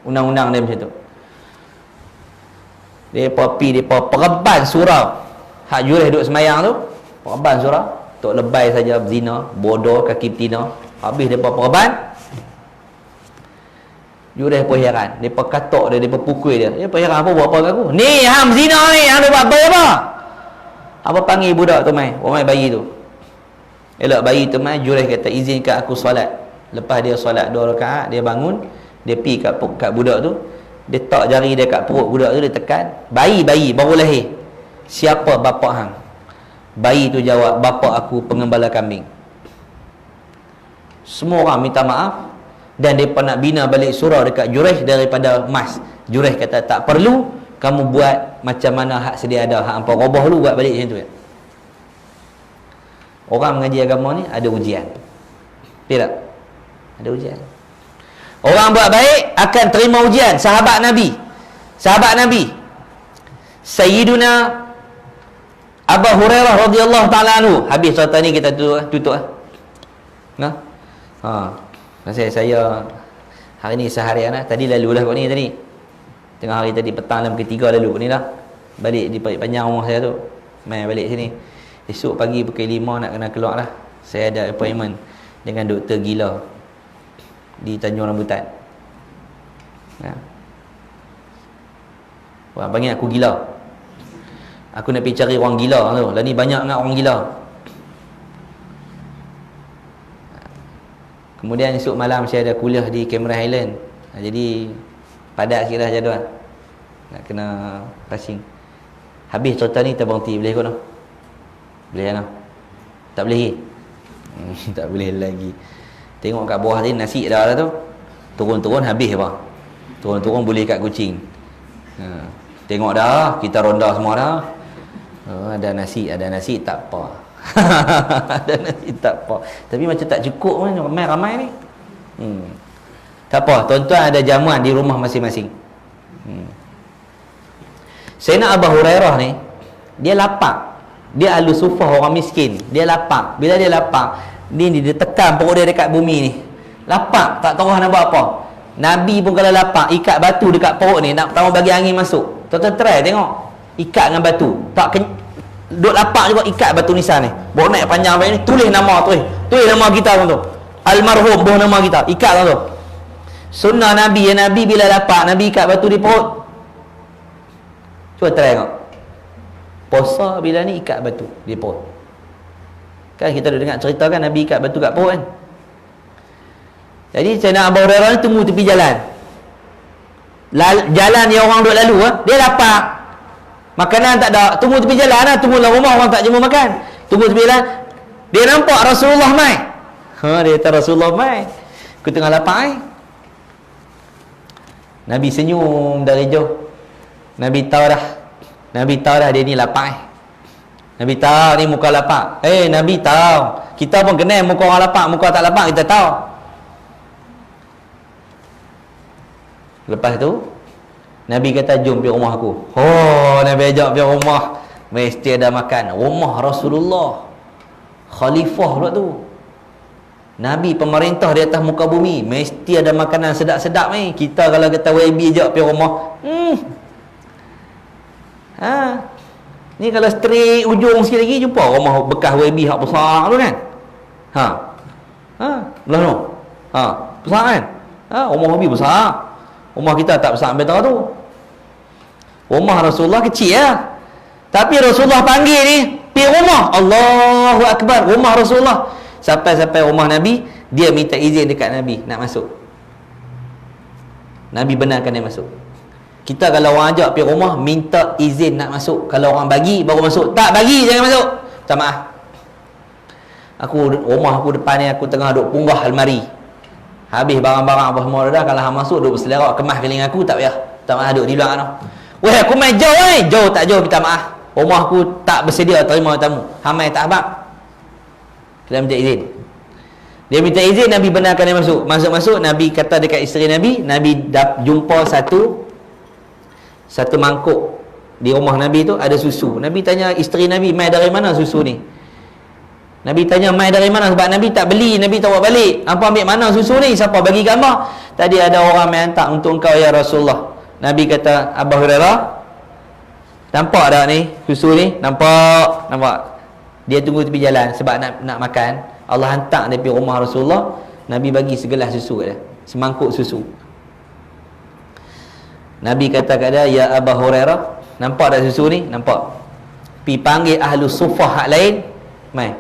Undang-undang dia macam tu. Dia pereban surau. Hak Juraish duduk semayang tu, pereban surau. Tok lebay saja berzina, bodoh, kaki betina. Habis dia pereban. Juraish pun heran. Dia katok dia, dia pukul dia. Dia pun heran, apa buat apa kat aku? Ni hang berzina ni, hang dia buat apa? Apa panggil budak tu mai? Orang bayi tu. Elok bayi tu mai, Juraish kata izinkan aku solat. Lepas dia solat 2 rakaat, dia bangun, dia pergi kat budak tu, dia tak jari dia kat perut budak tu, dia tekan. Bayi baru lahir. Siapa bapa hang? Bayi tu jawab, bapa aku pengembala kambing. Semua orang minta maaf dan mereka nak bina balik surau dekat Juraish daripada emas. Juraish kata tak perlu, kamu buat macam mana hak sedia ada, hak hampa robah dulu, buat balik macam tu ya. Orang mengaji agama ni ada ujian. Tidak? Ada ujian. Orang buat baik akan terima ujian. Sahabat Nabi Sayyiduna Abu Hurairah radhiyallahu taala anhu. Habis cerita ni kita tutup nah. Saya hari ni seharian lah. Tadi lalu lah kot ni tadi. Tengah hari tadi petang dalam ketiga lalu ni lah. Balik di panjang rumah saya tu. Main balik sini. Esok pagi pukul 5 nak kena keluar lah. Saya ada appointment dengan doktor gila di Tanjung Rambutan. Orang panggil aku gila. Aku nak pergi cari orang gila tu. Lah ni banyak sangat orang gila. Kemudian esok malam saya ada kuliah di Cameron Highland. Jadi padat kira jadual. Nak kena passing. Habis cerita ni kita berhenti. Boleh kot no? Boleh kan no? Tak boleh lagi? Tak boleh lagi. Tengok kat bawah tadi nasi dah lah tu. Turun-turun habis apa? Turun-turun boleh kat kucing. Tengok dah, kita ronda semua dah. Ada nasi tak apa. Ada nasi tak apa. Tapi macam tak cukup kan, ramai-ramai ni. Tak apa, tuan-tuan ada jamuan di rumah masing-masing. Sayyidina Abu Hurairah ni, dia lapar. Dia ahlu sufah, orang miskin. Dia lapar. Bila dia lapar, dia tekan perut dia dekat bumi ni. Lapar, tak tahu nak buat apa. Nabi pun kalau lapar, ikat batu dekat perut ni, nak tahu bagi angin masuk. Tuan-tuan try tengok. Ikat dengan batu. Tak duk lapar juga, ikat batu nisan ni. Bawa naik panjang macam ni, tulis nama tu. Tulis nama kita tu. Almarhum, bawah nama kita. Ikat tu. Sunnah Nabi, Nabi bila lapar, Nabi ikat batu di perut. Cuba try tengok. Puasa bila ni ikat batu di perut. Kan kita dah dengar cerita kan Nabi ikat batu kat perut kan. Jadi Sayyidina Abu Hurairah ni tunggu tepi jalan. Jalan yang orang duk lalu dia lapar. Makanan tak ada, tunggu tepi jalan lah, tunggu dalam rumah orang tak jemput makan. Tunggu tepi jalan. Dia nampak Rasulullah mai. Dia kata Rasulullah mai. Aku tengah lapar Nabi senyum dari jauh. Nabi tahu dah dia ni lapar Nabi tahu ni muka lapar. Nabi tahu. Kita pun kenal muka orang lapar, muka tak lapar kita tahu. Lepas tu Nabi kata jom pergi rumah aku. Nabi ajak pergi rumah. Mesti ada makan. Rumah Rasulullah, khalifah pula tu. Nabi pemerintah di atas muka bumi. Mesti ada makanan sedap-sedap ni. Kita kalau kata YB ajak pergi rumah, ni kalau straight ujung sikit lagi jumpa rumah bekas YB hak besar tu kan. Belah tu. Besar kan? Rumah YB besar. Rumah kita tak besar sampai tu. Rumah Rasulullah kecil lah. Tapi Rasulullah panggil ni, pergi rumah. Allahu Akbar. Rumah Rasulullah. Sampai rumah Nabi, dia minta izin dekat Nabi nak masuk. Nabi benarkan dia masuk. Kita kalau orang ajak pergi rumah, minta izin nak masuk. Kalau orang bagi, baru masuk. Tak bagi, jangan masuk. Minta maaf. Rumah aku depan ni, aku tengah duk punggah almari. Habis barang-barang apa semua dah. Kalau hang masuk, duk berselerak, kemas keling aku, tak payah. Minta maaf, duk di belakang tu. Weh, aku main jauh ni. Jauh tak jauh, minta maaf. Rumah aku tak bersedia terima tamu. Hamai tak habaq. Kita minta izin. Dia minta izin, Nabi benarkan dia masuk. Masuk-masuk, Nabi kata dekat isteri Nabi, Nabi jumpa satu mangkuk di rumah Nabi tu ada susu. Nabi tanya isteri Nabi, mai dari mana susu ni? Nabi tanya mai dari mana, sebab Nabi tak beli, Nabi tak bawa balik. Apa ambil mana susu ni? Siapa bagi gambar? Tadi ada orang mai hantar untuk engkau ya Rasulullah. Nabi kata, Abu Hurairah, nampak tak ni susu ni? Nampak. Dia tunggu tepi jalan sebab nak makan. Allah hantar dia pergi rumah Rasulullah. Nabi bagi segelas susu kat dia, semangkuk susu. Nabi kata kat dia, ya Abu Hurairah, nampak tak susu ni? Nampak. Pergi panggil ahlu sufah hak lain, mai.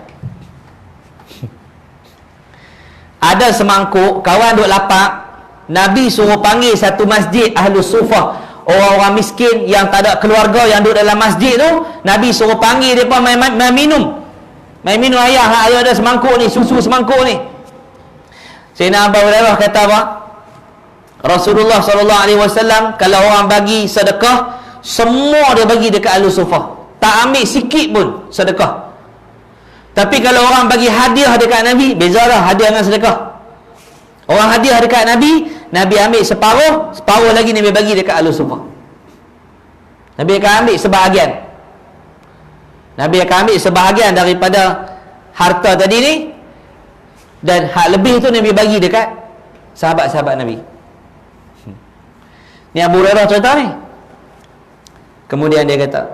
Ada semangkuk, kawan duk lapar. Nabi suruh panggil satu masjid ahlu sufah, orang-orang miskin yang tak ada keluarga yang duduk dalam masjid tu. Nabi suruh panggil mereka main minum. Main minum ayah ada semangkuk ni, susu semangkuk ni. Sayyidina Abu Hurairah kata apa? Rasulullah SAW kalau orang bagi sedekah, semua dia bagi dekat ahlu sufah. Tak ambil sikit pun sedekah. Tapi kalau orang bagi hadiah dekat Nabi, beza dah hadiah dengan sedekah. Orang hadiah dekat Nabi, Nabi ambil separuh lagi Nabi bagi dekat ahlu sufah. Nabi akan ambil sebahagian. Nabi akan ambil sebahagian daripada harta tadi ni, dan hak lebih tu Nabi bagi dekat sahabat-sahabat Nabi. Ni Abu Hurairah cerita ni. Kemudian dia kata,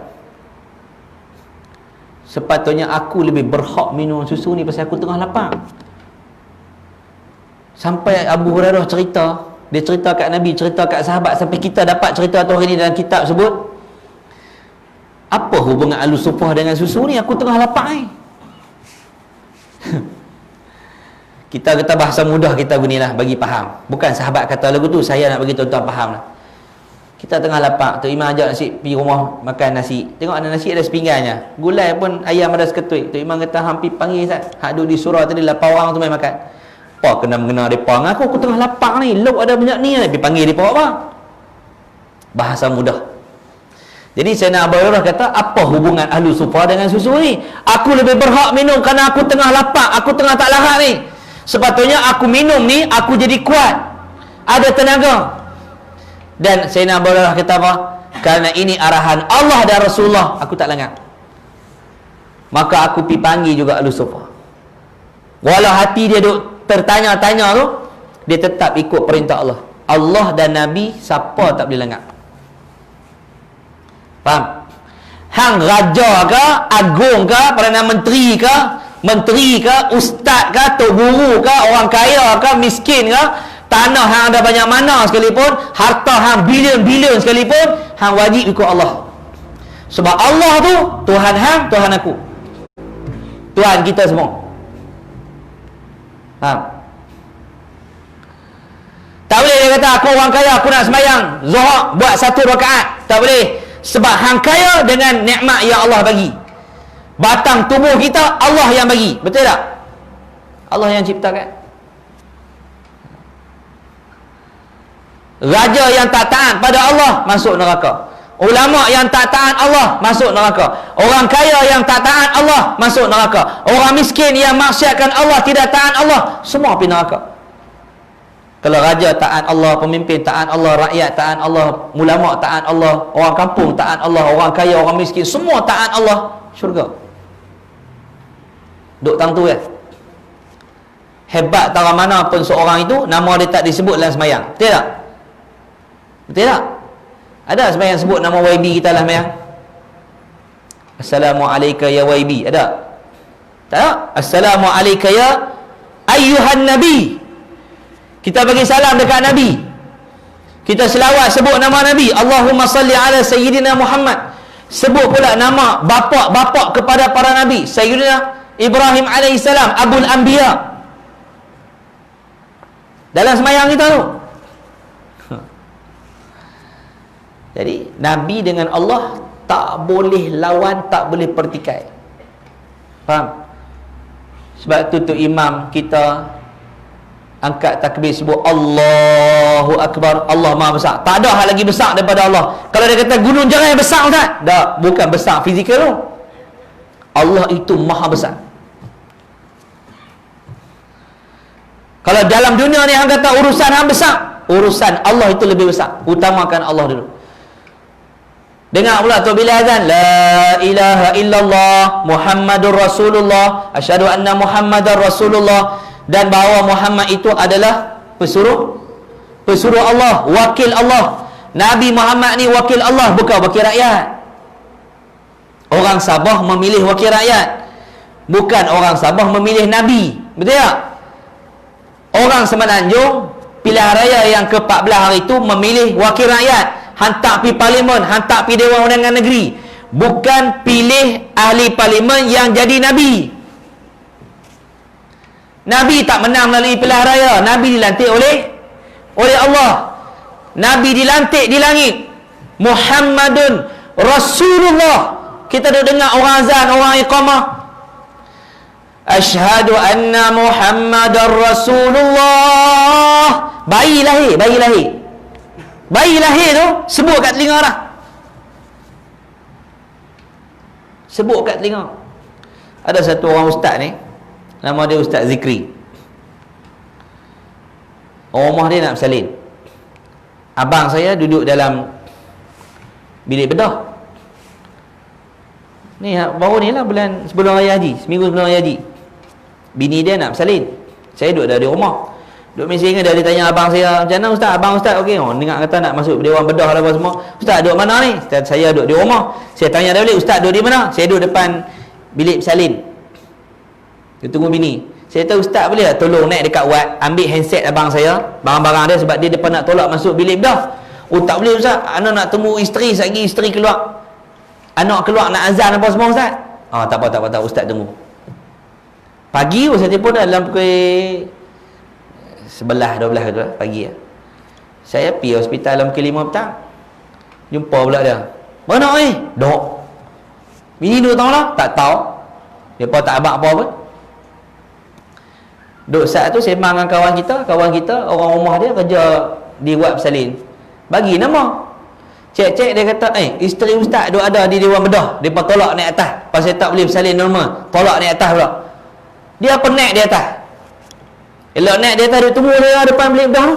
sepatutnya aku lebih berhak minum susu ni pasal aku tengah lapar. Sampai Abu Hurairah cerita, dia cerita kat Nabi, cerita kat sahabat, sampai kita dapat cerita tu hari ni dalam kitab sebut. Apa hubungan ahlu sufah dengan susu ni? Aku tengah lapar ni. Kita kata bahasa mudah kita gunilah bagi faham. Bukan sahabat kata lagu tu, saya nak bagi tuan-tuan faham lah. Kita tengah lapar, Tok Imam ajak nasi pergi rumah makan nasi. Tengok ada nasi ada sepinggannya. Gulai pun ayam ada seketui. Tok Imam kata hampir panggil Ustaz. Hak duduk di surau tadi 8 orang tu main makan. Apa kena mengena depa dengan aku tengah lapar ni. Lauk ada banyak ni pergi panggil depa apa? Bahasa mudah. Jadi Sayyidina Abu Hurairah kata, apa hubungan ahlu sufa dengan susu ni? Aku lebih berhak minum kerana aku tengah lapar, aku tengah tak larat ni. Sepatutnya aku minum ni, aku jadi kuat, ada tenaga. Dan Sayyidina Abu Hurairah kata apa? Kerana ini arahan Allah dan Rasulullah, aku tak langgar. Maka aku pergi panggil juga ahlu sufa. Walau hati dia duk tertanya-tanya tu, dia tetap ikut perintah Allah. Allah dan Nabi, siapa tak boleh langgar. Faham? Hang raja ke, agung ke, Perdana Menteri ke, ustaz ke, tok guru ke, orang kaya ke, miskin ke, tanah hang ada banyak mana sekalipun, harta hang bilion-bilion sekalipun, hang wajib ikut Allah. Sebab Allah tu Tuhan hang, Tuhan aku, Tuhan kita semua. Faham? Tak boleh dia kata aku orang kaya, aku nak sembahyang Zuhur buat 1 rakaat. Tak boleh. Sebab hang kaya dengan nikmat yang Allah bagi. Batang tubuh kita Allah yang bagi. Betul tak? Allah yang ciptakan. Raja yang tak taat pada Allah masuk neraka. Ulama yang tak taat Allah masuk neraka. Orang kaya yang tak taat Allah masuk neraka. Orang miskin yang maksiatkan Allah, tidak taat Allah, semua pergi neraka. Kalau raja taat Allah, pemimpin taat Allah, rakyat taat Allah, ulama taat Allah, orang kampung taat Allah, orang kaya, orang miskin, semua taat Allah, syurga. Duk tang tu ya. Hebat tara mana pun seorang itu, nama dia tak disebut dalam sembahyang. Betul tak? Betul tak? Ada sembahyang sebut nama YB kita dalam sembahyang? Assalamualaikum ya YB. Ada? Tak ada? Assalamualaikum ya ayyuhan nabi. Kita bagi salam dekat Nabi. Kita selawat sebut nama Nabi. Allahumma salli ala Sayyidina Muhammad. Sebut pula nama bapa-bapa kepada para Nabi. Sayyidina Ibrahim alaihissalam, Abul Anbiya. Dalam sembahyang kita tu. Jadi Nabi dengan Allah tak boleh lawan, tak boleh pertikai. Faham? Sebab tu imam kita angkat takbir sebut Allahu Akbar, Allah Maha Besar. Tak ada hal lagi besar daripada Allah. Kalau dia kata gunung jangan yang besar tak? Tak, bukan besar fizikal tu. Allah itu Maha Besar. Kalau dalam dunia ni hang kata urusan hang besar, urusan Allah itu lebih besar. Utamakan Allah dulu. Dengar pula tu bila azan, la ilaha illallah Muhammadur Rasulullah, asyhadu anna Muhammadar Rasulullah, dan bahawa Muhammad itu adalah pesuruh Allah, wakil Allah. Nabi Muhammad ni wakil Allah, bukan wakil rakyat. Orang Sabah memilih wakil rakyat, bukan orang Sabah memilih Nabi. Betul tak? Orang Semenanjung pilihan raya yang ke-14 hari itu memilih wakil rakyat, hantar pi parlimen, hantar pi Dewan Undangan Negeri, bukan pilih ahli parlimen yang jadi Nabi. Nabi tak menang melalui pilihan raya. Nabi dilantik oleh Allah. Nabi dilantik di langit. Muhammadun Rasulullah. Kita dah dengar orang azan, orang iqamah. Asyhadu anna Muhammadar Rasulullah. Bayi lahir. Bayi lahir tu sebut kat telinga dah. Sebut kat telinga. Ada satu orang ustaz ni, nama dia Ustaz Zikri. Rumah dia nak bersalin. Abang saya duduk dalam bilik bedah. Ni baru ni lah bulan sebelum raya haji, seminggu sebelum raya haji. Bini dia nak bersalin. Saya duduk dah di rumah. Duduk mesti ingat dia tanya abang saya, macam mana ustaz? Abang ustaz okey. Oh, dengar kata nak masuk dewan bedah lah apa semua. Ustaz duduk mana ni? Saya duduk di rumah. Saya tanya dia balik, ustaz duduk di mana? Saya duduk depan bilik bersalin. Dia tunggu bini. Saya tahu ustaz boleh tak tolong naik dekat wad, ambil handset abang saya, barang-barang dia, sebab dia depan nak tolak masuk bilik bedah. Oh tak boleh ustaz, anak nak temu isteri, lagi isteri keluar, anak keluar nak azan apa semua ustaz. Tak apa, ustaz tunggu. Pagi saya telefon dah dalam pukul 11-12 tu pagi. Saya pergi hospital dalam pukul 5 petang. Jumpa pula dia. Mana ni? Dok. Bini duk tahu lah? Tak tahu. Depa tak abang apa pun. Duk saat tu sembang dengan kawan kita orang rumah dia kerja di wad bersalin. Bagi nama. Cek-cek dia kata, isteri ustaz duk ada di Dewan Bedah. Depa tolak naik atas. Pasal tak boleh bersalin normal. Tolak naik atas pula. Dia apa naik di atas? Elok naik di atas, dia tunggu dia depan bilik bedah.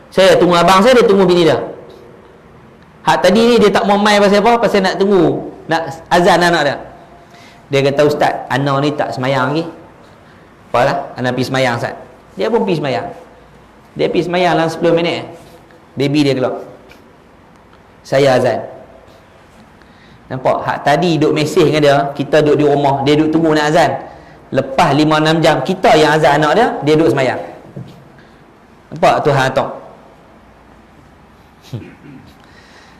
Saya tunggu abang saya, dia tunggu bini dia. Hak tadi ni dia tak mau main pasal apa? Pasal nak tunggu, nak azan anak dia. Dia kata, ustaz, anak ni tak semayang lagi. Apalah, anak pergi semayang, ustaz. Dia pun pergi semayang. Dia pergi semayang dalam 10 minit. Baby dia keluar. Saya azan. Nampak? Hak tadi duk mesej dengan dia, kita duduk di rumah, dia duduk tunggu nak azan. Lepas 5-6 jam, kita yang azan anak dia, dia duduk semayang. Nampak Tuhan atok?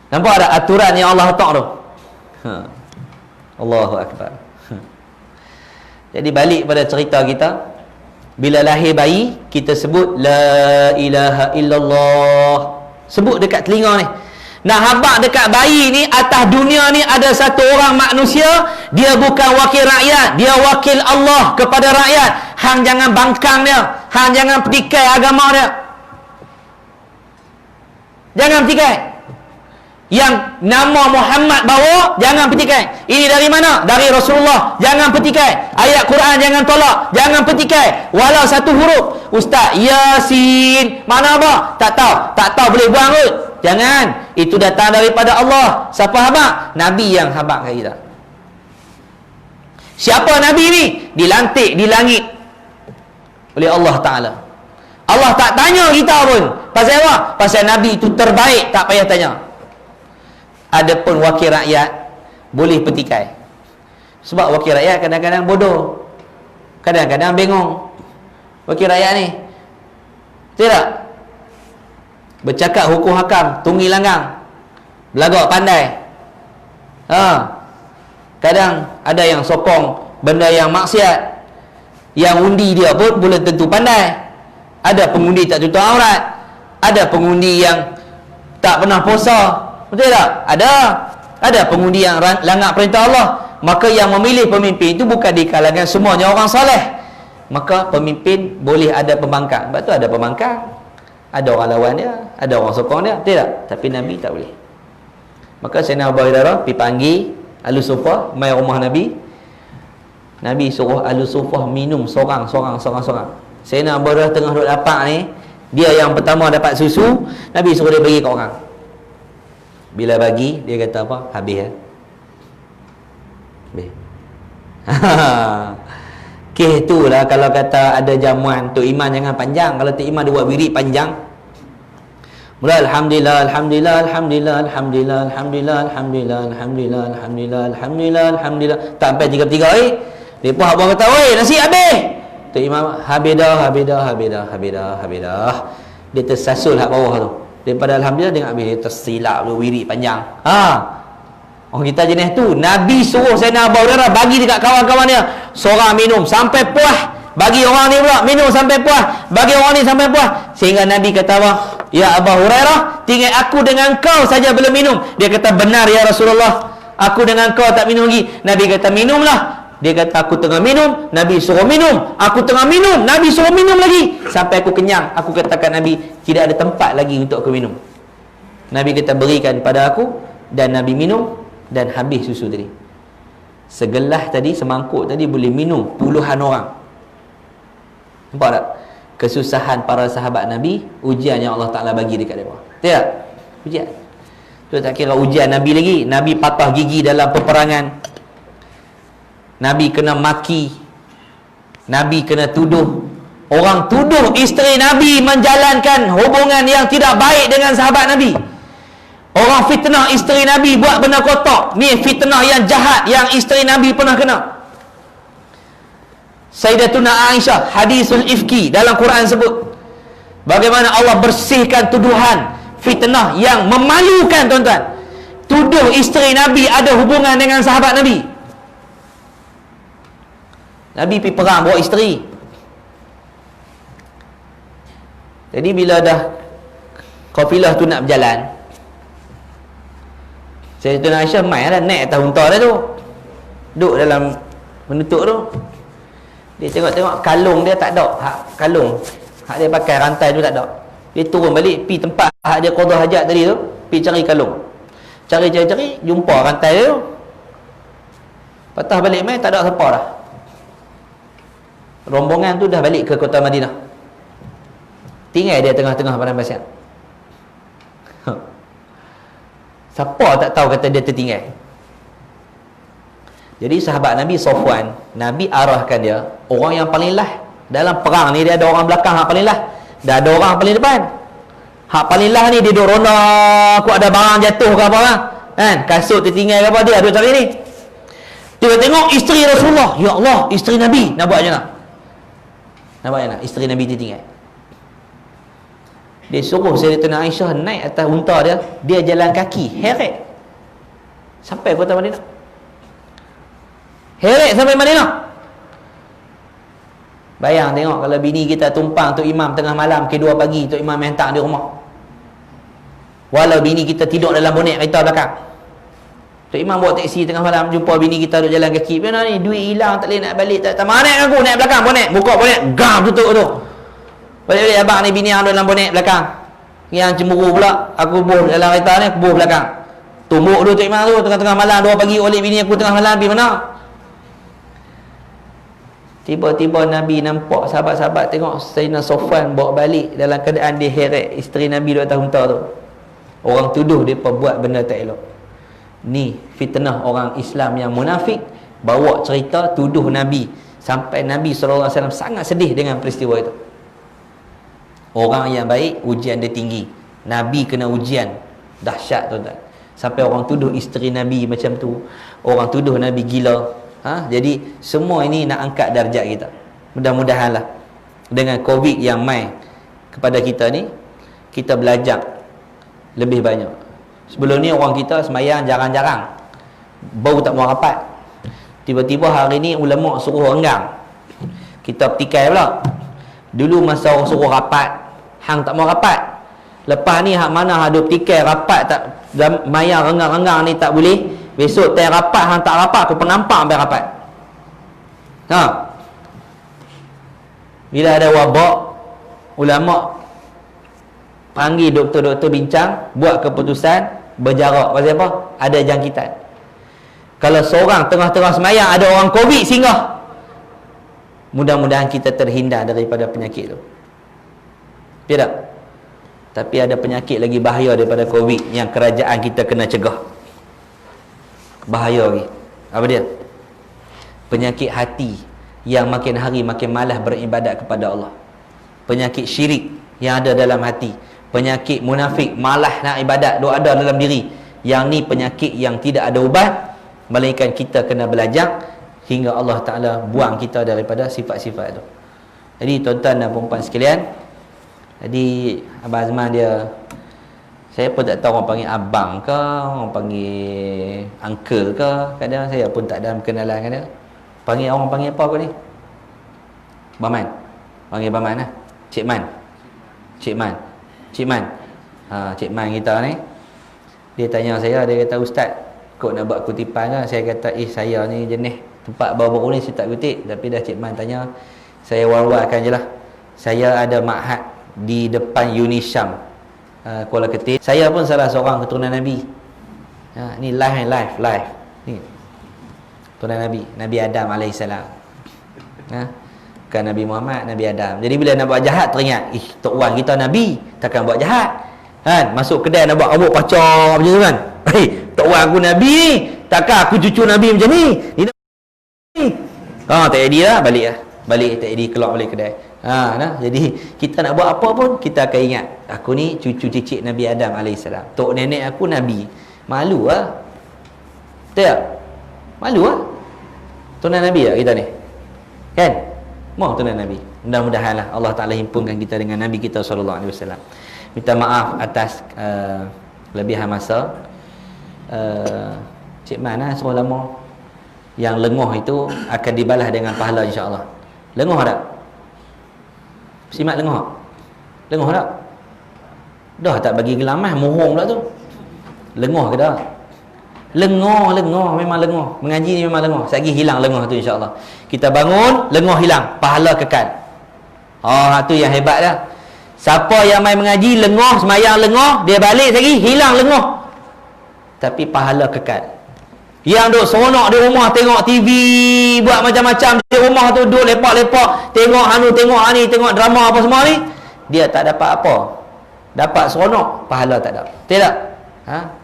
Nampak ada aturan yang Allah atok tu? Allahu Akbar. Jadi balik pada cerita kita, bila lahir bayi, kita sebut La ilaha illallah. Sebut dekat telinga ni. Nah, habaq dekat bayi ni, atas dunia ni ada satu orang manusia, dia bukan wakil rakyat, dia wakil Allah kepada rakyat. Hang jangan bangkang dia, hang jangan petikai agama dia. Jangan petikai. Yang nama Muhammad bawa, jangan petikai. Ini dari mana? Dari Rasulullah. Jangan petikai. Ayat Quran jangan tolak, jangan petikai walau satu huruf. Ustaz, Yasin mana apa? Tak tahu boleh buang kot. Jangan. Itu datang daripada Allah. Siapa habaq? Nabi yang habaq kat kita. Siapa Nabi ni? Dilantik di langit oleh Allah Ta'ala. Allah tak tanya kita pun. Pasal apa? Pasal Nabi itu terbaik, tak payah tanya. Adapun wakil rakyat boleh petikai. Sebab wakil rakyat kadang-kadang bodoh, kadang-kadang bengong. Wakil rakyat ni tidak bercakap hukum hakam, tunggi langgang, belagak pandai. Kadang ada yang sokong benda yang maksiat. Yang undi dia pun belum tentu pandai. Ada pengundi tak tutup aurat, ada pengundi yang tak pernah puasa. Betul tak? Ada pengundi yang langgar perintah Allah. Maka yang memilih pemimpin itu bukan di kalangan semuanya orang soleh. Maka pemimpin boleh ada pembangkang. Sebab tu ada pembangkang, ada orang lawan dia, ada orang sokong dia. Betul tak? Tapi Nabi tak boleh. Maka Sayyidina Abu Hurairah pergi panggil Ahlu Sufah mai rumah Nabi. Nabi suruh Ahlu Sufah minum sorang. Sayyidina Abu Hurairah tengah duduk lapak ni, dia yang pertama dapat susu, Nabi suruh dia bagi ke orang. Bila bagi, dia kata apa? Habis ya. Habis. Itulah kalau kata ada jamuan Tok Iman jangan panjang. Kalau Tok Iman dia buat wirid panjang. Mula alhamdulillah, alhamdulillah, alhamdulillah, alhamdulillah, alhamdulillah, alhamdulillah, alhamdulillah, alhamdulillah, alhamdulillah, alhamdulillah. Tak sampai 3-3 dia pun abang kata, "Oi, nasi habis." Tok Imam, habis dah. Dia tersasul hak bawah tu. Daripada alhamdulillah dia habis, dia tersilap tu wirid panjang. Orang kita jenis tu. Nabi suruh Sayyidina Abu Hurairah bagi dekat kawan-kawan dia, seorang minum sampai puas, bagi orang ni pula minum sampai puas, bagi orang ni sampai puas, sehingga Nabi kata apa? Ya Abu Hurairah, tinggal aku dengan kau saja belum minum. Dia kata, benar ya Rasulullah, aku dengan kau tak minum lagi. Nabi kata, minumlah. Dia kata, aku tengah minum, Nabi suruh minum. Aku tengah minum, Nabi suruh minum lagi. Sampai aku kenyang, aku katakan Nabi, tidak ada tempat lagi untuk aku minum. Nabi kata, berikan pada aku. Dan Nabi minum, dan habis susu tadi. Segelas tadi, semangkuk tadi boleh minum puluhan orang. Nampak tak? Kesusahan para sahabat Nabi, ujian yang Allah Ta'ala bagi dekat mereka. Tak? Ujian. Tu tak kira ujian Nabi lagi. Nabi patah gigi dalam peperangan, Nabi kena maki, Nabi kena tuduh. Orang tuduh isteri Nabi menjalankan hubungan yang tidak baik dengan sahabat Nabi. Orang fitnah isteri Nabi buat benda kotak. Ni fitnah yang jahat yang isteri Nabi pernah kena. Sayyidatuna Aisyah, hadisul ifki dalam Quran sebut bagaimana Allah bersihkan tuduhan fitnah yang memalukan, tuan-tuan. Tuduh isteri Nabi ada hubungan dengan sahabat Nabi. Nabi pergi perang bawa isteri. Jadi bila dah kafilah tu nak berjalan, Sayyidatina Aisyah main lah, naik atas unta dia tu, duduk dalam menutup tu. Dia tengok-tengok kalung dia tak ada, kalung hak dia pakai rantai tu tak ada. Dia turun balik pi tempat hak dia qada hajat tadi tu, pi cari kalung. Cari jumpa rantai dia tu. Patah balik mai tak ada siapa dah. Rombongan tu dah balik ke kota Madinah. Tinggal dia tengah-tengah padang pasir. Siapa tak tahu kata dia tertinggal. Jadi sahabat Nabi Safwan, Nabi arahkan dia, orang yang paling lah dalam perang ni, dia ada orang belakang hak paling lah, dah ada orang paling depan. Hak paling lah ni dia duduk ronda, aku ada barang jatuh ke apa kan, kasut tertinggal ke apa, dia duduk cari ni. Dia tengok isteri Rasulullah, ya Allah, isteri Nabi, nak buat macam mana? Nak buat macam mana? Isteri Nabi tertinggal. Dia suruh Sayyidatina Aisyah naik atas unta dia, dia jalan kaki heret sampai kota Madinah. Heret sampai Madinah. Bayang tengok kalau bini kita tumpang Tok Imam tengah malam ke 2 pagi, Tok Imam hantar di rumah. Walau bini kita tidur dalam bonet kereta belakang, Tok Imam bawa teksi tengah malam, jumpa bini kita duduk jalan kaki. Mana ni, duit hilang tak boleh nak balik, tak naik aku, naik belakang bonet, buka bonet, gam tutup tu. Balik-balik abang ni, bini yang duduk dalam bonet belakang. Yang cemburu pula, aku buh dalam kereta ni, aku buh belakang. Tumbuk dulu Tok Imam tu, tengah-tengah malam 2 pagi, oleh bini aku tengah malam, pergi mana? Tiba-tiba Nabi nampak sahabat-sahabat tengok Sayyidina Safwan bawa balik dalam keadaan dia heret, isteri Nabi duduk atas unta tu. Orang tuduh dia buat benda tak elok. Ni fitnah orang Islam yang munafik, bawa cerita tuduh Nabi, sampai Nabi SAW sangat sedih dengan peristiwa itu. Orang yang baik ujian dia tinggi, Nabi kena ujian dahsyat tuan-tuan. Sampai orang tuduh isteri Nabi macam tu, orang tuduh Nabi gila. Jadi semua ini nak angkat darjat kita. Mudah-mudahanlah dengan COVID yang mai kepada kita ni, kita belajar lebih banyak. Sebelum ni orang kita sembahyang jarang-jarang, bau tak mau rapat. Tiba-tiba hari ni ulama suruh renggang, kita petikai pula. Dulu masa orang suruh rapat, hang tak mau rapat. Lepas ni hak mana hak duk petikai rapat tak, mayang renggang-renggang ni tak boleh. Besok tak rapat, hang tak rapat, aku penampak sampai rapat. Bila ada wabak, ulama panggil doktor-doktor bincang, buat keputusan berjarak. Pasal apa? Ada jangkitan. Kalau seorang tengah-tengah semayang ada orang COVID singgah, mudah-mudahan kita terhindar daripada penyakit tu. Tidak? Tapi ada penyakit lagi bahaya daripada COVID yang kerajaan kita kena cegah. Bahaya lagi. Apa dia? Penyakit hati yang makin hari makin malas beribadat kepada Allah. Penyakit syirik yang ada dalam hati. Penyakit munafik, malas nak ibadat, doa ada dalam diri. Yang ni penyakit yang tidak ada ubat, melainkan kita kena belajar hingga Allah Ta'ala buang kita daripada sifat-sifat itu. Jadi tuan-tuan dan puan-puan sekalian, jadi Abang Azman dia, saya pun tak tahu orang panggil abang ke, orang panggil uncle ke. Kadang saya pun tak ada kenalan kan dia. Panggil orang panggil apa kau ni? Baman. Panggil Baman lah. Cik Man. Cik Man. Cik Man. Cik Man kita ni. Dia tanya saya, dia kata, Ustaz, kau nak buat kutipan ke? Saya kata, saya ni jenis tempat baru-baru ni saya tak kutip. Tapi dah Cik Man tanya, saya war-warkan je lah. Saya ada ma'had di depan Unisham, Kuala Ketin. Saya pun salah seorang keturunan Nabi. Ni live ni keturunan Nabi, Nabi Adam alaihissalam. Bukan Nabi Muhammad, Nabi Adam. Jadi bila nak buat jahat teringat, Tok Wan kita Nabi, takkan buat jahat kan? Masuk kedai nak buat rambut pacak macam tu kan. Tok Wan aku Nabi, takkan aku cucu Nabi macam ni. Tak jadi lah, balik tak jadi, keluar balik kedai. Jadi kita nak buat apa pun kita akan ingat, aku ni cucu cicit Nabi Adam alaihissalam. Tok nenek aku Nabi. Malu lah. Betul tak? Malu lah. Tunan Nabi tak kita ni? Kan? Mau tunan Nabi. Mudah-mudahanlah Allah Ta'ala himpunkan kita dengan Nabi kita SAW. Minta maaf atas kelebihan masa. Cik Man suruh lama. Yang lengoh itu akan dibalas dengan pahala insya-Allah. Lengoh tak? Simak lengoh. Lengoh tak? Dah tak bagi gelamah, mohong pula tu. Lengoh ke dah? Lengah memang lengah. Mengaji ni memang lengah. Sekali hilang lengah tu insya-Allah. Kita bangun, lengah hilang, pahala kekal. Tu yang hebat dah. Siapa yang main mengaji lengah, semayang lengah, dia balik lagi hilang lengah. Tapi pahala kekal. Yang duk seronok di rumah tengok TV, buat macam-macam di rumah tu, duduk lepak-lepak, tengok tengok ni, tengok drama apa semua ni, dia tak dapat apa. Dapat seronok, pahala tak ada. Tidak?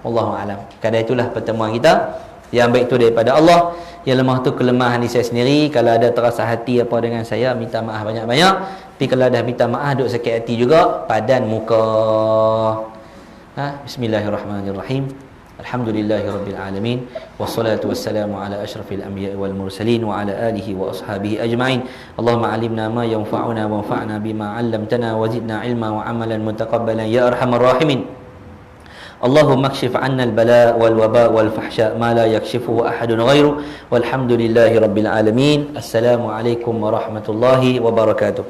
Wallahu a'lam. Kadang itulah pertemuan kita. Yang baik tu daripada Allah, yang lemah tu kelemahan di saya sendiri. Kalau ada terasa hati apa dengan saya, minta maaf banyak-banyak. Tapi kalau dah minta maaf, duk sakit hati juga, padan muka. Bismillahirrahmanirrahim. Alhamdulillahirabbil alamin, wassalatu wassalamu ala asyrafil anbiya'i wal mursalin wa ala alihi wa ashabihi ajma'in. Allahumma 'allimna ma yanfa'una wanfa'na bima 'allamtana wa zidna 'ilma wa 'amalan mutaqabbalan ya arhamar rahimin. Allahumma kshif 'anna al-bala' wal waba' wal fahsya' ma la yakshifuhu ahadun ghairu. Walhamdulillahirabbil alamin. Assalamu alaikum warahmatullahi wabarakatuh.